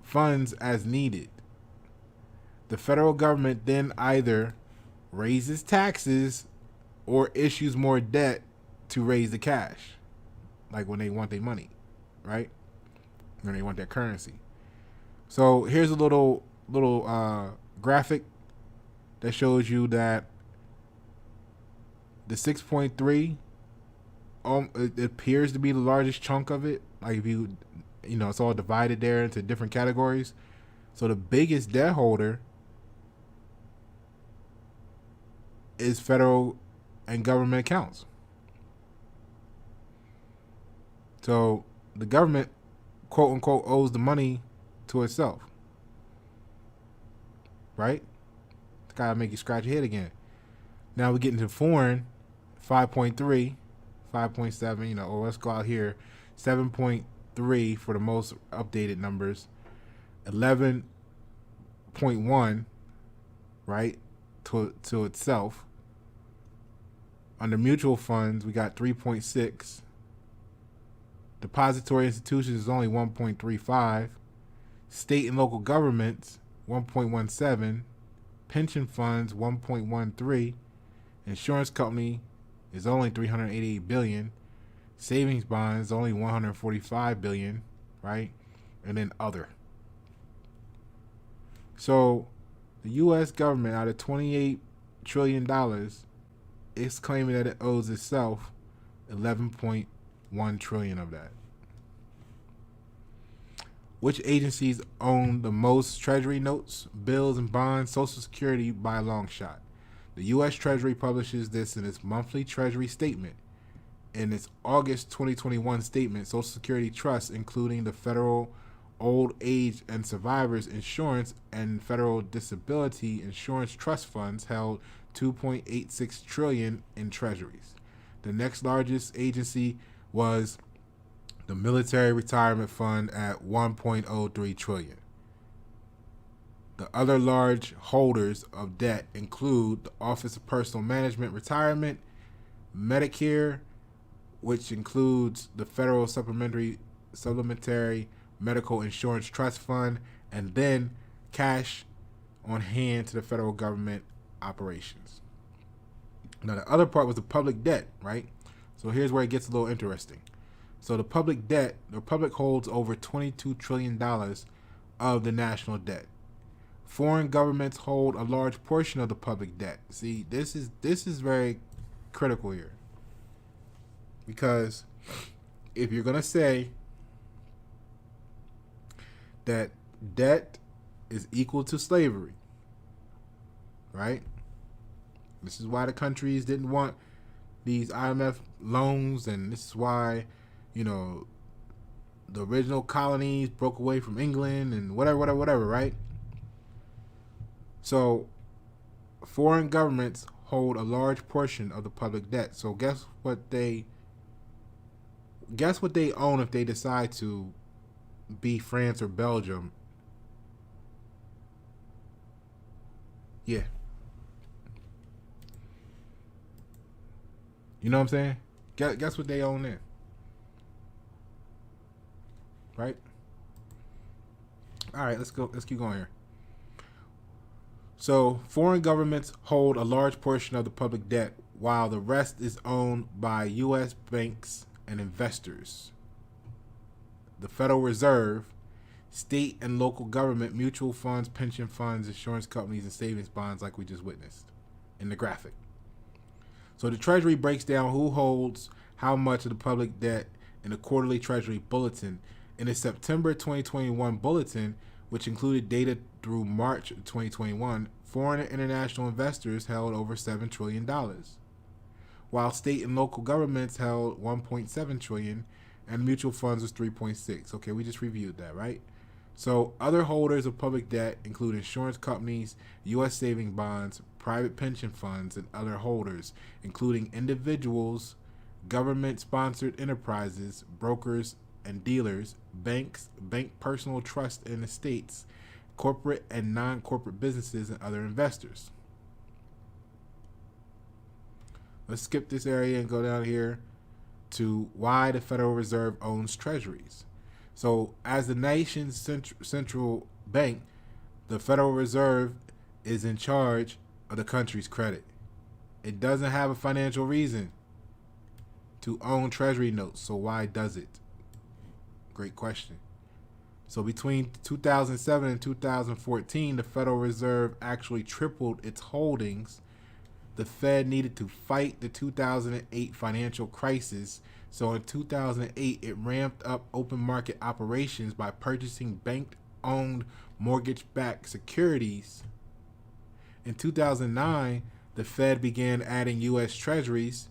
funds as needed. The federal government then either raises taxes or issues more debt to raise the cash, like when they want their money, right? When they want their currency. So here's a little graphic that shows you that the 6.3, it appears to be the largest chunk of it. Like if you know, it's all divided there into different categories. So the biggest debt holder is federal and government accounts. So the government, quote unquote, owes the money to itself. Right? It's gotta make you scratch your head again. Now we get into foreign, 5.3, 5.7, you know, or let's go out here, 7.3 for the most updated numbers, 11.1, right, to itself. Under mutual funds, we got 3.6. Depository institutions is only 1.35. State and local governments, 1.17. Pension funds, 1.13. Insurance company is only 388 billion. Savings bonds only 145 billion, right? And then other. So the U.S. government, out of $28 trillion, is claiming that it owes itself 11.1 trillion of that. Which agencies own the most Treasury notes, bills, and bonds? Social Security by a long shot. The U.S. Treasury publishes this in its monthly Treasury statement. In its August 2021 statement, Social Security trusts, including the Federal Old Age and Survivors Insurance and Federal Disability Insurance Trust Funds, held $2.86 trillion in treasuries. The next largest agency was the Military Retirement Fund at $1.03 trillion. The other large holders of debt include the Office of Personnel Management Retirement, Medicare, which includes the Federal Supplementary Medical Insurance Trust Fund, and then cash on hand to the federal government operations. Now, the other part was the public debt, right? So here's where it gets a little interesting. So the public debt, the Republic holds over $22 trillion of the national debt. Foreign governments hold a large portion of the public debt. See, this is very critical here. Because if you're going to say that debt is equal to slavery, right? This is why the countries didn't want these IMF loans, and this is why, you know, the original colonies broke away from England and whatever, right? So foreign governments hold a large portion of the public debt. So guess what they own if they decide to be France or Belgium? Yeah. You know what I'm saying? Guess what they own then? Right? All right, let's go. Let's keep going here. So, foreign governments hold a large portion of the public debt, while the rest is owned by U.S. banks and investors. The Federal Reserve, state and local government, mutual funds, pension funds, insurance companies, and savings bonds, like we just witnessed in the graphic. So the Treasury breaks down who holds how much of the public debt in the quarterly Treasury bulletin. In its September 2021 bulletin, which included data through March 2021, foreign and international investors held over $7 trillion, while state and local governments held $1.7 trillion, and mutual funds was $3.6. Okay, we just reviewed that, right? So other holders of public debt include insurance companies, U.S. saving bonds, private pension funds, and other holders, including individuals, government-sponsored enterprises, brokers and dealers, banks, bank personal trust and estates, corporate and non-corporate businesses, and other investors. Let's skip this area and go down here to why the Federal Reserve owns treasuries. So, as the nation's central bank, the Federal Reserve is in charge of the country's credit. It doesn't have a financial reason to own treasury notes, so why does it? Great question. So between 2007 and 2014, the Federal Reserve actually tripled its holdings. The Fed needed to fight the 2008 financial crisis. So in 2008, it ramped up open market operations by purchasing bank-owned mortgage-backed securities. In 2009, the Fed began adding U.S. Treasuries.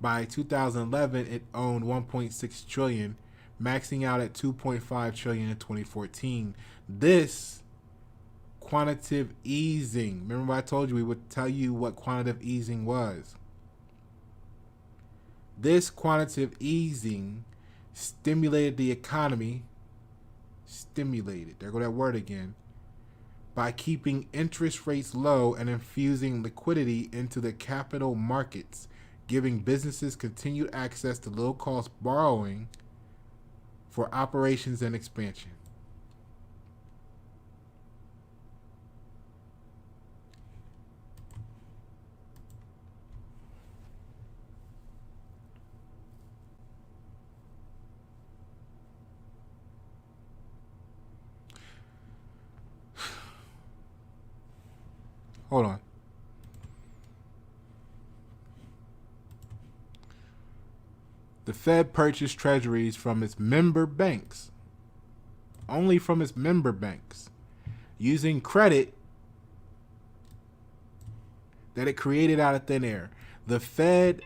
By 2011, it owned 1.6 trillion, maxing out at 2.5 trillion in 2014. This quantitative easing, remember I told you we would tell you what quantitative easing was. This quantitative easing stimulated the economy, there go that word again, by keeping interest rates low and infusing liquidity into the capital markets, giving businesses continued access to low-cost borrowing for operations and expansion. Hold on. The Fed purchased treasuries from its member banks, only from its member banks, using credit that it created out of thin air. The Fed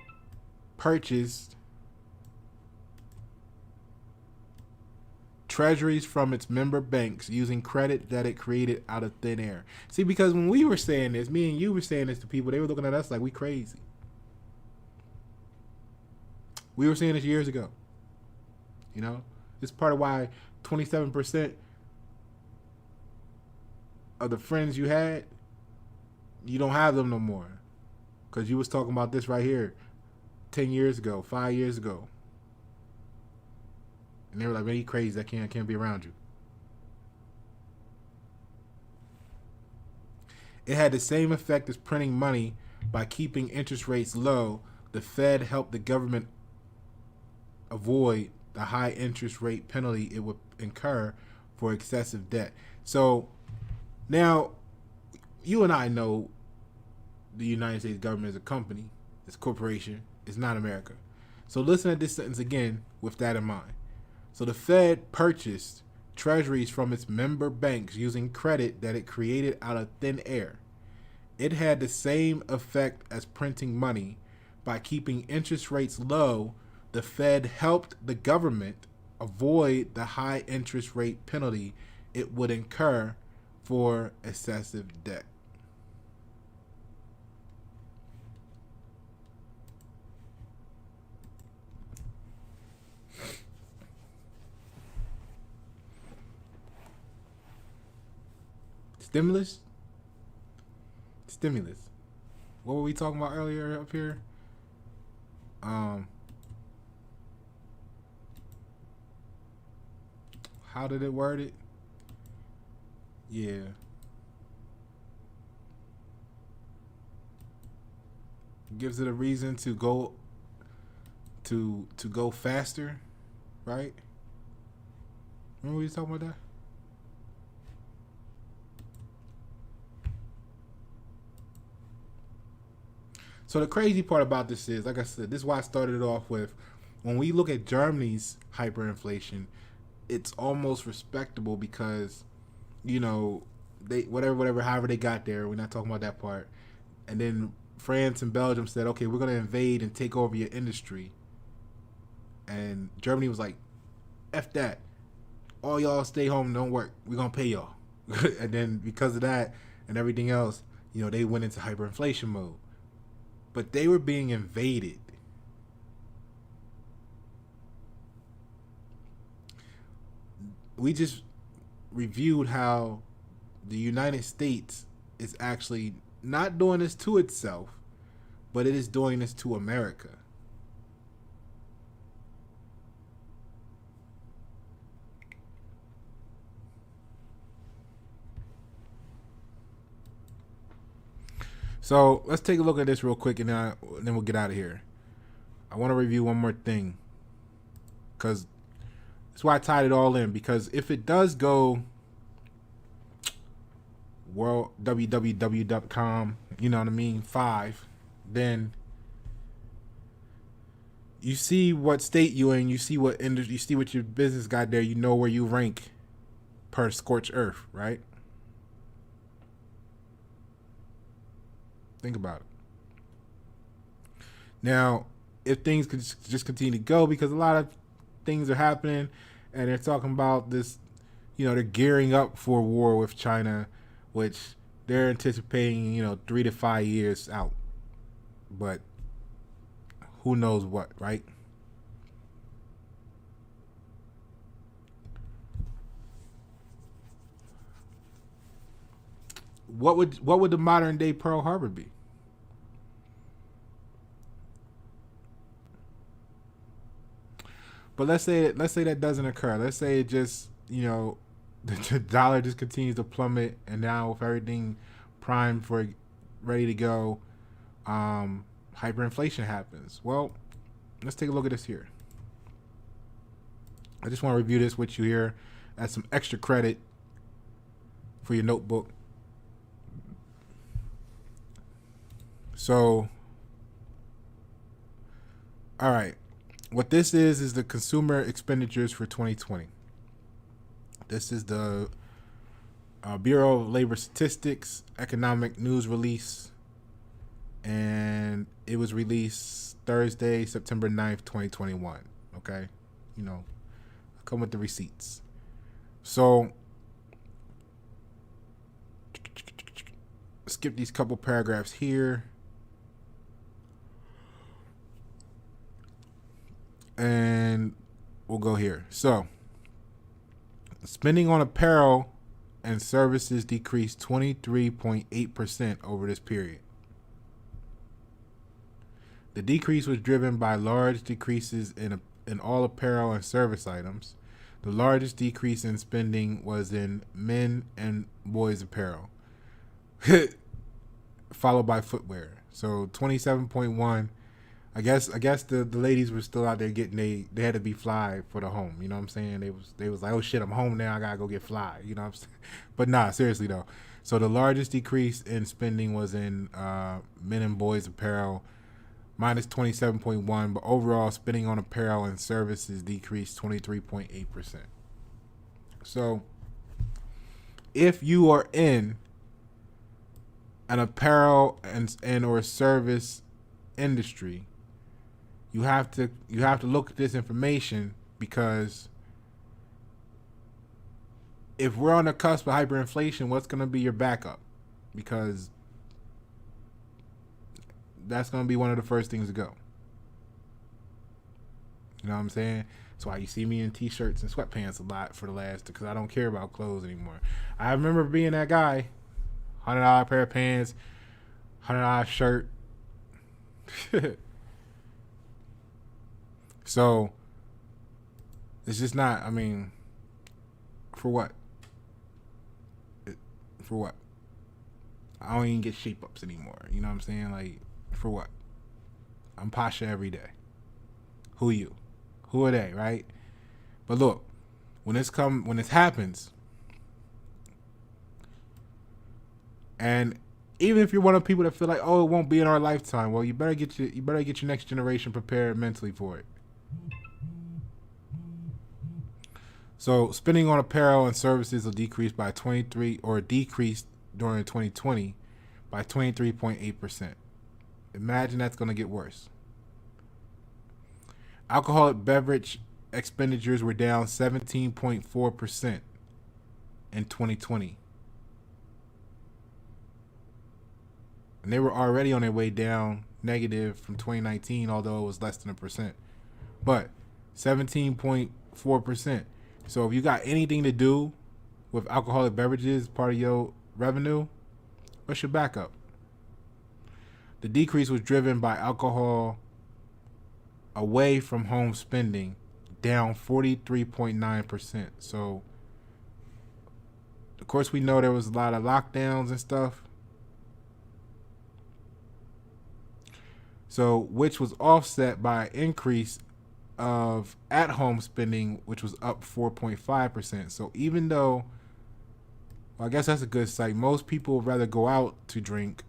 purchased treasuries from its member banks using credit that it created out of thin air. See, because when we were saying this, me and you were saying this to people, they were looking at us like we crazy. We were saying this years ago. You know, it's part of why 27% of the friends you had, you don't have them no more. Because you was talking about this right here 10 years ago, 5 years ago. And they were like, man, you crazy. I can't be around you. It had the same effect as printing money by keeping interest rates low. The Fed helped the government avoid the high interest rate penalty it would incur for excessive debt. So now you and I know the United States government is a company, it's a corporation, it's not America. So listen to this sentence again with that in mind. So the Fed purchased treasuries from its member banks using credit that it created out of thin air. It had the same effect as printing money by keeping interest rates low. The Fed helped the government avoid the high interest rate penalty it would incur for excessive debt. Stimulus. What were we talking about earlier up here? How did it word it? Yeah. Gives it a reason to go go faster, right? Remember we was talking about that? So the crazy part about this is, like I said, this is why I started it off with, when we look at Germany's hyperinflation, it's almost respectable because, you know, they however they got there, we're not talking about that part. And then France and Belgium said, okay, we're going to invade and take over your industry. And Germany was like, F that. all y'all stay home, don't work. We're gonna pay y'all. And then because of that and everything else, they went into hyperinflation mode. But they were being invaded. We just reviewed how the United States is actually not doing this to itself, but it is doing this to America. So let's take a look at this real quick, and then we'll get out of here. I want to review one more thing, because that's why I tied it all in. Because if it does go www.com, you know what I mean, 5, then you see what state you're in, you see what industry, you see what your business got there, you know where you rank per scorched earth, right? Think about it. Now, if things could just continue to go, because a lot of things are happening, and they're talking about this, they're gearing up for war with China, which they're anticipating, 3 to 5 years out. But who knows what, right? What would the modern day Pearl Harbor be? But let's say that doesn't occur. Let's say it just, the dollar just continues to plummet, and now with everything primed for ready to go, hyperinflation happens. Well, let's take a look at this here. I just want to review this with you here as some extra credit for your notebook. So, all right. What this is the consumer expenditures for 2020. This is the Bureau of Labor Statistics economic news release, and it was released Thursday, September 9th, 2021. Okay, I come with the receipts. So, skip these couple paragraphs here. And we'll go here. So, spending on apparel and services decreased 23.8% over this period. The decrease was driven by large decreases in all apparel and service items. The largest decrease in spending was in men and boys apparel, followed by footwear. So 27.1. I guess the ladies were still out there getting they had to be fly for the home. You know what I'm saying? They was like, oh shit, I'm home now. I gotta go get fly. You know what I'm saying? But nah, seriously though. So the largest decrease in spending was in men and boys apparel, minus 27.1. But overall, spending on apparel and services decreased 23.8%. So if you are in an apparel and or service industry, you have to look at this information, because if we're on the cusp of hyperinflation, what's going to be your backup? Because that's going to be one of the first things to go. You know what I'm saying? That's why you see me in t-shirts and sweatpants a lot for the last, because I don't care about clothes anymore. I remember being that guy, $100 pair of pants, $100 shirt. So it's just not, for what? For what? I don't even get shape ups anymore. You know what I'm saying? Like, for what? I'm Pasha every day. Who are you? Who are they, right? But look, when this happens, and even if you're one of the people that feel like, oh, it won't be in our lifetime, well, you better get your next generation prepared mentally for it. So, spending on apparel and services will decrease by decreased during 2020 by 23.8%. Imagine that's going to get worse. Alcoholic beverage expenditures were down 17.4% in 2020. And they were already on their way down negative from 2019, although it was less than 1%. But 17.4%. So if you got anything to do with alcoholic beverages, part of your revenue, what's your backup? The decrease was driven by alcohol away from home spending, down 43.9%. So, of course, we know there was a lot of lockdowns and stuff. So, which was offset by an increase of at-home spending, which was up 4.5%. So even though, well, I guess that's a good sight. Most people would rather go out to drink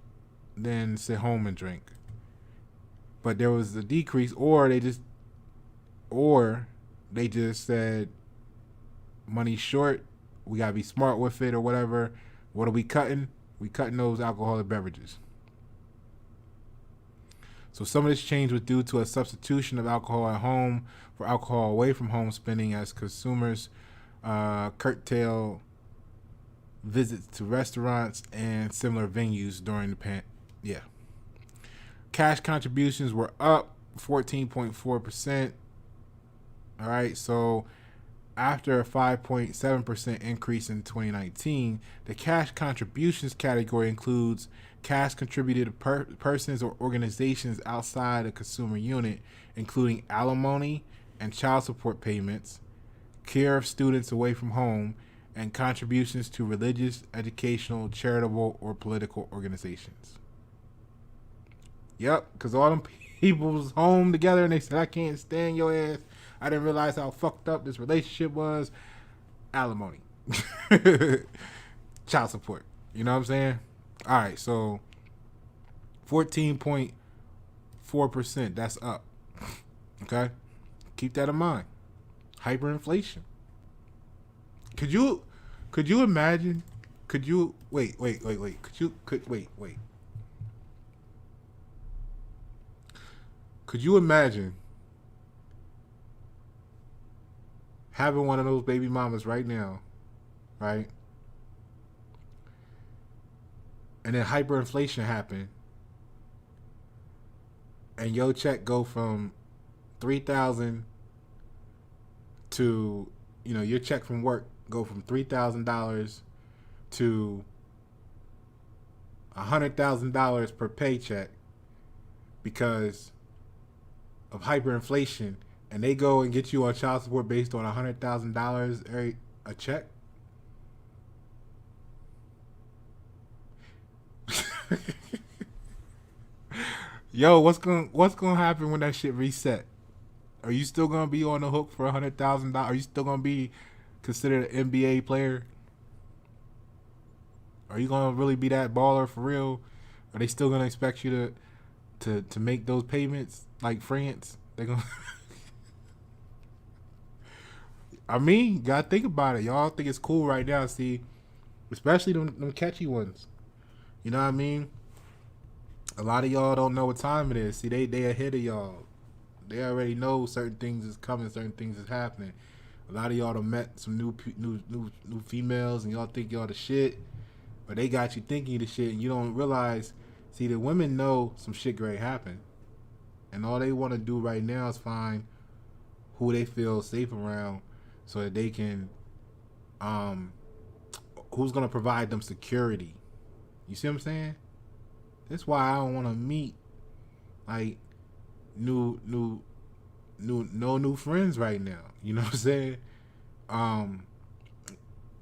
than sit home and drink. But there was a decrease, or they just said money's short. We gotta be smart with it or whatever. What are we cutting? We cutting those alcoholic beverages. So some of this change was due to a substitution of alcohol at home for alcohol away from home spending as consumers curtail visits to restaurants and similar venues during the Cash contributions were up 14.4%. All right, so after a 5.7% increase in 2019, the cash contributions category includes cash contributed to persons or organizations outside the consumer unit, including alimony and child support payments, care of students away from home, and contributions to religious, educational, charitable, or political organizations. Yep, because all them people was home together and they said, I can't stand your ass. I didn't realize how fucked up this relationship was. Alimony. Child support. You know what I'm saying? All right, so 14.4%. That's up. Okay? Keep that in mind. Hyperinflation. Could you imagine? Wait. Could you imagine having one of those baby mamas right now, right? And then hyperinflation happened, and your check go from $3,000 to, your check from work go from $3,000 to $100,000 per paycheck because of hyperinflation, and they go and get you on child support based on $100,000 a check. Yo, what's gonna happen when that shit reset? Are you still gonna be on the hook for $100,000? Are you still gonna be considered an NBA player? Are you gonna really be that baller for real? Are they still gonna expect you to make those payments like France? They gonna. I mean, you gotta think about it. Y'all think it's cool right now, see, especially them catchy ones. You know what I mean? A lot of y'all don't know what time it is. See, they ahead of y'all. They already know certain things is coming, certain things is happening. A lot of y'all done met some new females, and y'all think y'all the shit, but they got you thinking you the shit, and you don't realize. See, the women know some shit great happen, and all they want to do right now is find who they feel safe around, so that they can, who's gonna provide them security. You see what I'm saying? That's why I don't want to meet like no new friends right now. You know what I'm saying?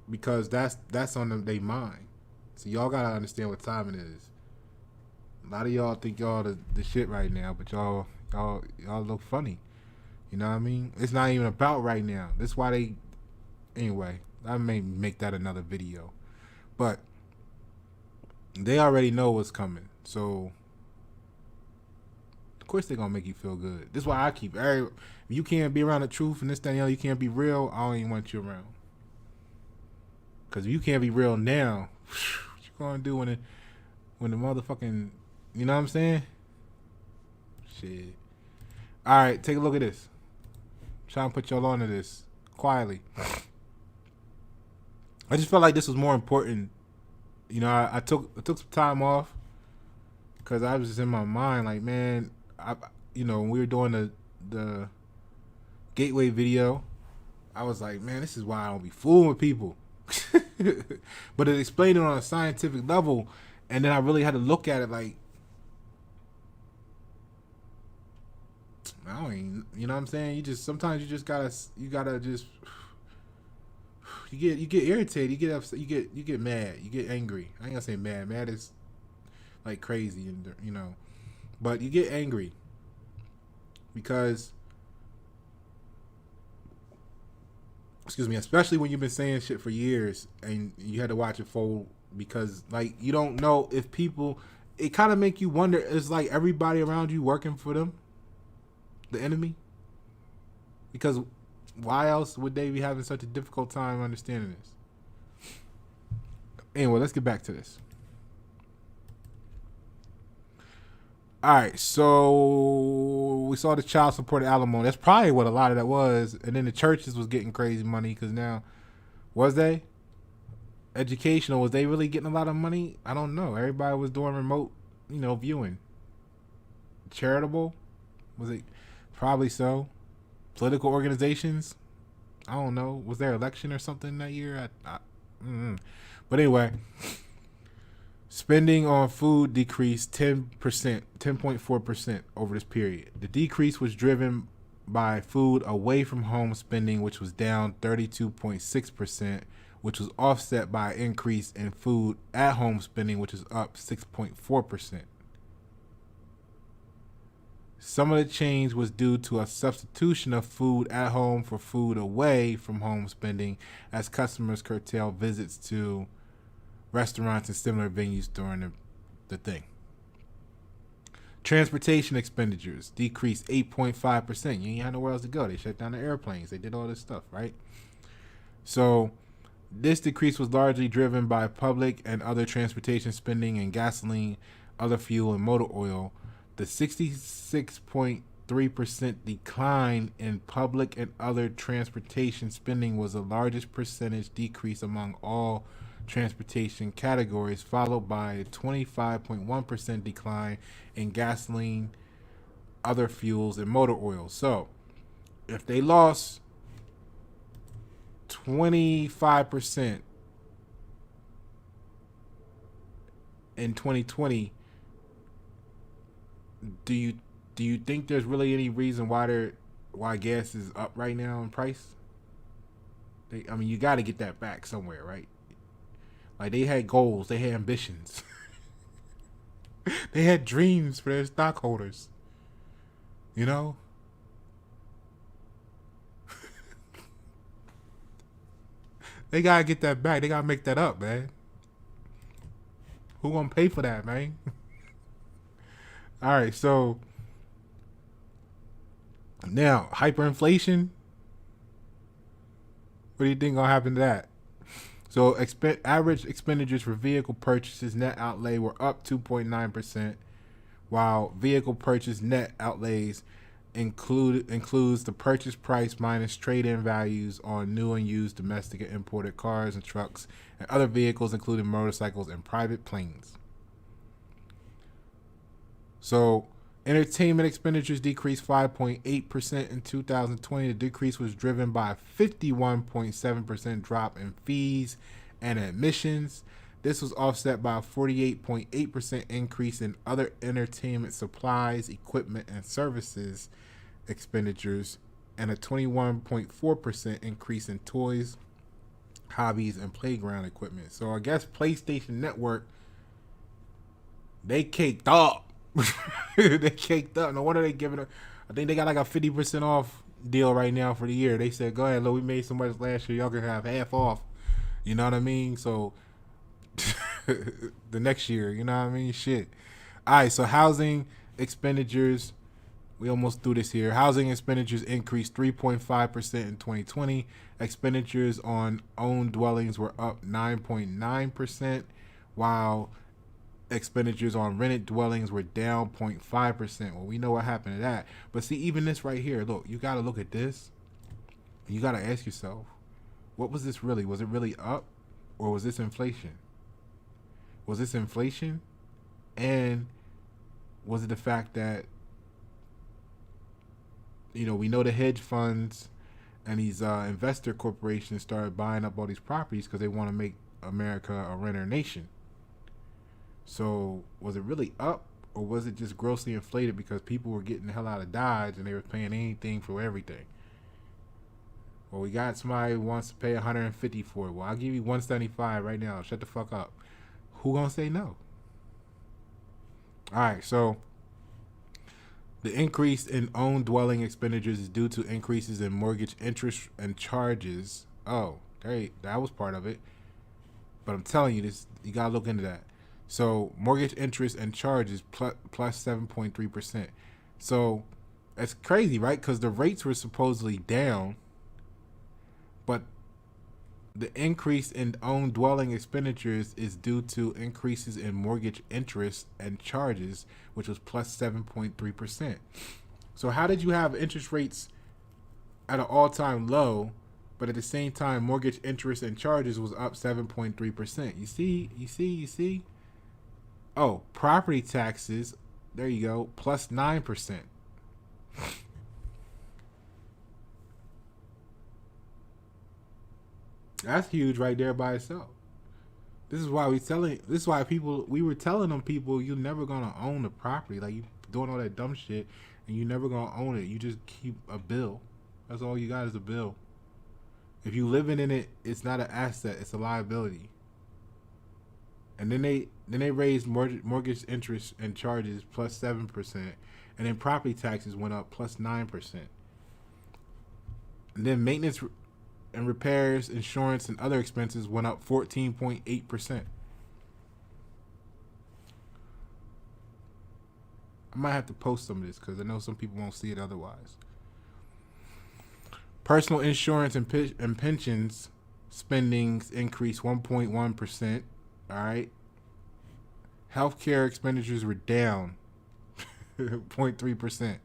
Because that's on their mind. So y'all gotta understand what time it is. A lot of y'all think y'all the shit right now, but y'all look funny. You know what I mean? It's not even about right now. That's why anyway, I may make that another video. But they already know what's coming. So of course they're gonna make you feel good. This is why I keep if you can't be around the truth and this, that, and the other, you can't be real, I don't even want you around. Cause if you can't be real now, what you gonna do when the motherfucking, you know what I'm saying? Shit. Alright, take a look at this. trying to put y'all onto this quietly. I just felt like this was more important. You know, I took some time off because I was just in my mind like, man, when we were doing the gateway video, I was like, man, this is why I don't be fooling with people. But it explained it on a scientific level, and then I really had to look at it like, I don't even, you know what I'm saying? Sometimes you gotta just, you get irritated, you get upset, you get mad, you get angry. I ain't gonna say mad. Mad is like crazy, and but you get angry because, excuse me, especially when you've been saying shit for years and you had to watch it fold because like you don't know if people, it kind of make you wonder, is like everybody around you working for them, the enemy? Because why else would they be having such a difficult time understanding this? Anyway, let's get back to this. All right, so we saw the child support alimony. That's probably what a lot of that was. And then the churches was getting crazy money because now, was they? Educational, was they really getting a lot of money? I don't know. Everybody was doing remote, viewing. Charitable? Was it? Probably so. Political organizations? I don't know. Was there an election or something that year? But anyway, spending on food decreased 10.4% over this period. The decrease was driven by food away from home spending, which was down 32.6%, which was offset by an increase in food at home spending, which is up 6.4%. Some of the change was due to a substitution of food at home for food away from home spending as customers curtail visits to restaurants and similar venues during the thing. Transportation expenditures decreased 8.5%. You ain't had nowhere else to go. They shut down the airplanes. They did all this stuff, right? So this decrease was largely driven by public and other transportation spending and gasoline, other fuel, and motor oil. The 66.3% decline in public and other transportation spending was the largest percentage decrease among all transportation categories, followed by a 25.1% decline in gasoline, other fuels, and motor oil. So, if they lost 25% in 2020, do you think there's really any reason why gas is up right now in price? You got to get that back somewhere, right? Like, they had goals, they had ambitions. They had dreams for their stockholders. They got to get that back. They got to make that up, man. Who going to pay for that, man? All right, so now hyperinflation. What do you think going to happen to that? So average expenditures for vehicle purchases net outlay were up 2.9%, while vehicle purchase net outlays includes the purchase price minus trade-in values on new and used domestic and imported cars and trucks and other vehicles, including motorcycles and private planes. So entertainment expenditures decreased 5.8% in 2020. The decrease was driven by a 51.7% drop in fees and admissions. This was offset by a 48.8% increase in other entertainment supplies, equipment, and services expenditures, and a 21.4% increase in toys, hobbies, and playground equipment. So I guess PlayStation Network, they caked up. They caked up. No wonder they giving it. I think they got like a 50% off deal right now for the year. They said, go ahead, look, we made so much last year, y'all can have half off. You know what I mean? So the next year, you know what I mean? Shit. All right, so housing expenditures, we almost threw this here. Housing expenditures increased 3.5% in 2020. Expenditures on owned dwellings were up 9.9%, while expenditures on rented dwellings were down 0.5%. Well, we know what happened to that. But see, even this right here, look, you got to look at this. You got to ask yourself, what was this really? Was it really up, or was this inflation? Was this inflation, and was it the fact that, we know the hedge funds and these investor corporations started buying up all these properties because they want to make America a renter nation. So was it really up, or was it just grossly inflated because people were getting the hell out of Dodge and they were paying anything for everything? Well, we got somebody who wants to pay $150 for it. Well, I'll give you $175 right now. Shut the fuck up. Who gonna say no? All right, so the increase in own dwelling expenditures is due to increases in mortgage interest and charges. Oh, that was part of it. But I'm telling you, this, you gotta look into that. So mortgage interest and charges plus 7.3%. So that's crazy, right? Because the rates were supposedly down, but the increase in own dwelling expenditures is due to increases in mortgage interest and charges, which was plus 7.3%. So how did you have interest rates at an all-time low, but at the same time mortgage interest and charges was up 7.3%? You see? Oh, property taxes, there you go, plus 9%. That's huge right there by itself. This is why we were telling them people, you're never gonna own the property. Like, you doing all that dumb shit and you're never gonna own it. You just keep a bill. That's all you got is a bill. If you living in it, it's not an asset, it's a liability. And then they raised mortgage interest and charges plus 7%, and then property taxes went up plus 9%. And then maintenance and repairs, insurance, and other expenses went up 14.8%. I might have to post some of this because I know some people won't see it otherwise. Personal insurance and pensions spendings increased 1.1%. All right. Healthcare expenditures were down 0.3%.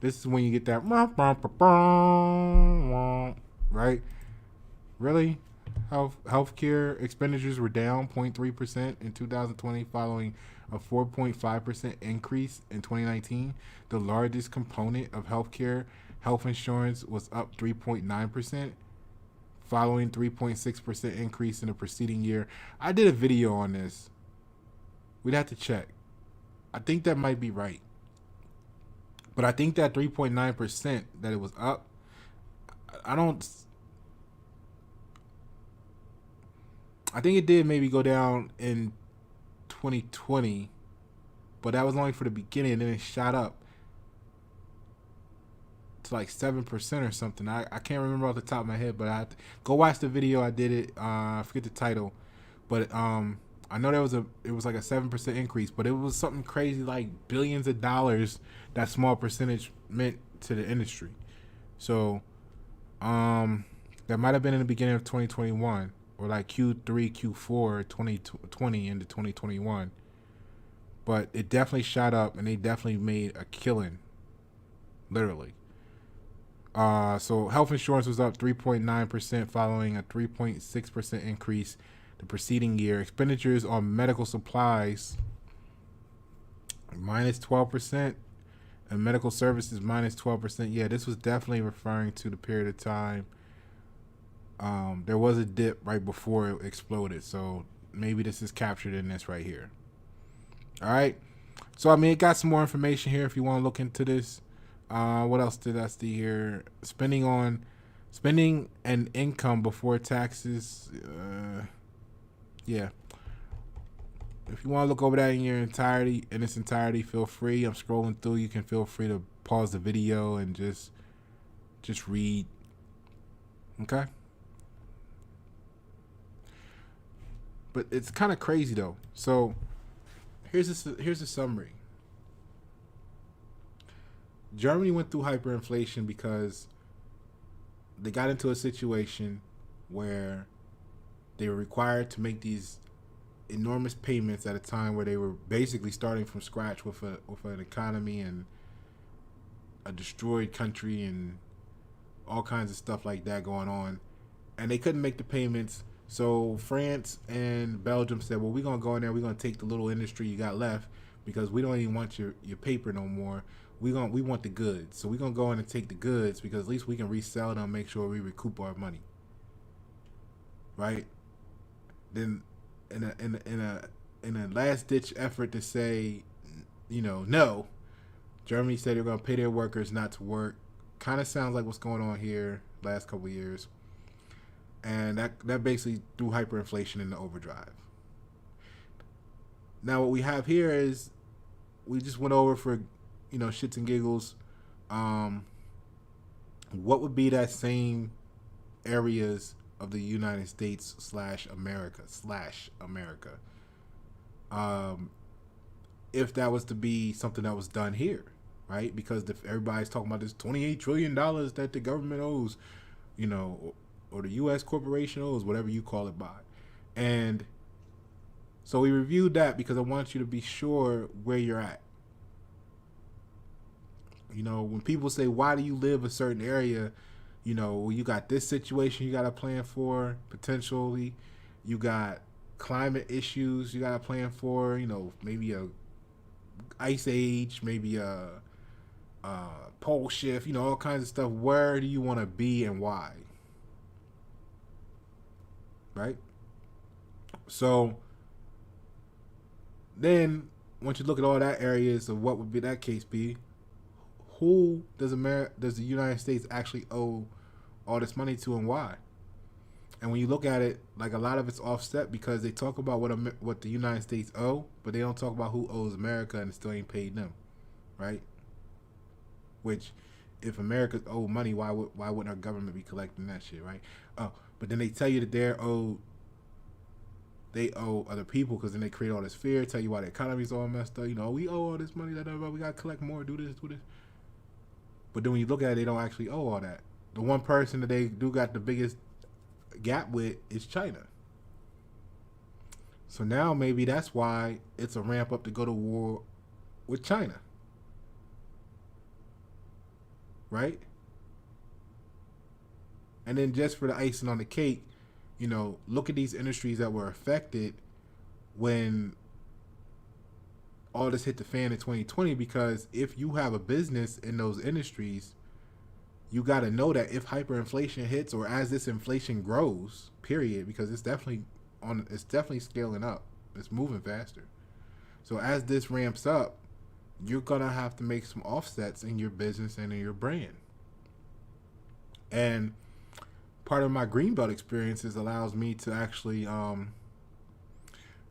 This is when you get that, right? Really? Healthcare expenditures were down 0.3% in 2020, following a 4.5% increase in 2019. The largest component of health insurance, was up 3.9%, following 3.6% increase in the preceding year. I did a video on this. We'd have to check. I think that might be right. But I think that 3.9% that it was up, I think it did maybe go down in 2020, but that was only for the beginning, and then it shot up to like 7% or something. I can't remember off the top of my head, but I have to go watch the video. I did it. I forget the title, but I know it was like a 7% increase, but it was something crazy like billions of dollars that small percentage meant to the industry. So that might have been in the beginning of 2021, or like Q3, Q4 2020 into 2021. But it definitely shot up, and they definitely made a killing, literally. So health insurance was up 3.9%, following a 3.6% increase the preceding year. Expenditures on medical supplies minus 12%, and medical services minus 12%. Yeah, this was definitely referring to the period of time. There was a dip right before it exploded, so maybe this is captured in this right here. All right. So, I mean, it got some more information here if you want to look into this. What else did I see here? Spending and income before taxes. Yeah. If you want to look over that in its entirety, feel free. I'm scrolling through. You can feel free to pause the video and just read. Okay. But it's kind of crazy though. So here's a summary. Germany went through hyperinflation because they got into a situation where they were required to make these enormous payments at a time where they were basically starting from scratch with an economy and a destroyed country and all kinds of stuff like that going on, and they couldn't make the payments. So France and Belgium said, well, we're going to go in there, we're going to take the little industry you got left, because we don't even want your paper no more. We want the goods. So we're going to go in and take the goods, because at least we can resell them, make sure we recoup our money. Right? Then in a last ditch effort to say, no, Germany said they're going to pay their workers not to work. Kind of sounds like what's going on here last couple of years. And that basically threw hyperinflation into overdrive. Now what we have here is, we just went over for, shits and giggles, what would be that same areas of the United States / America, if that was to be something that was done here, right? Because everybody's talking about this $28 trillion that the government owes, or the U.S. corporation owes, whatever you call it by. And so we reviewed that because I want you to be sure where you're at. When people say, why do you live a certain area? You got this situation you got to plan for, potentially. You got climate issues you got to plan for, maybe a ice age, maybe a pole shift, all kinds of stuff. Where do you want to be and why? Right? So then once you look at all that areas of what would be that case be, who does the United States actually owe all this money to, and why? And when you look at it, like, a lot of it's offset, because they talk about what the United States owe, but they don't talk about who owes America and still ain't paid them, right? Which, if America owed money, why wouldn't our government be collecting that shit, right? Oh, but then they tell you that they owe other people, because then they create all this fear, tell you why the economy's all messed up. We owe all this money, we gotta collect more, do this. But then when you look at it, they don't actually owe all that. The one person that they do got the biggest gap with is China. So now maybe that's why it's a ramp up to go to war with China. Right? And then just for the icing on the cake, look at these industries that were affected when all this hit the fan in 2020, because if you have a business in those industries, you got to know that if hyperinflation hits, or as this inflation grows, period, because it's definitely scaling up. It's moving faster. So as this ramps up, you're going to have to make some offsets in your business and in your brand. And part of my Greenbelt experiences allows me to actually,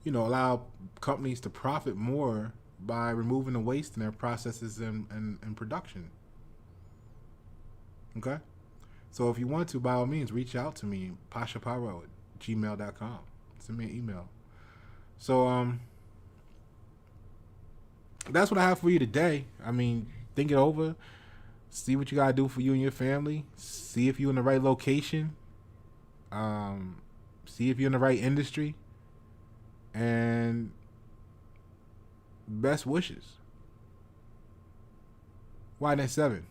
allow companies to profit more by removing the waste in their processes and production. Okay? So if you want to, by all means, reach out to me, Pasha Paroh at gmail.com. Send me an email. So, that's what I have for you today. I mean, think it over. See what you got to do for you and your family. See if you're in the right location. See if you're in the right industry. And best wishes. Why not 7?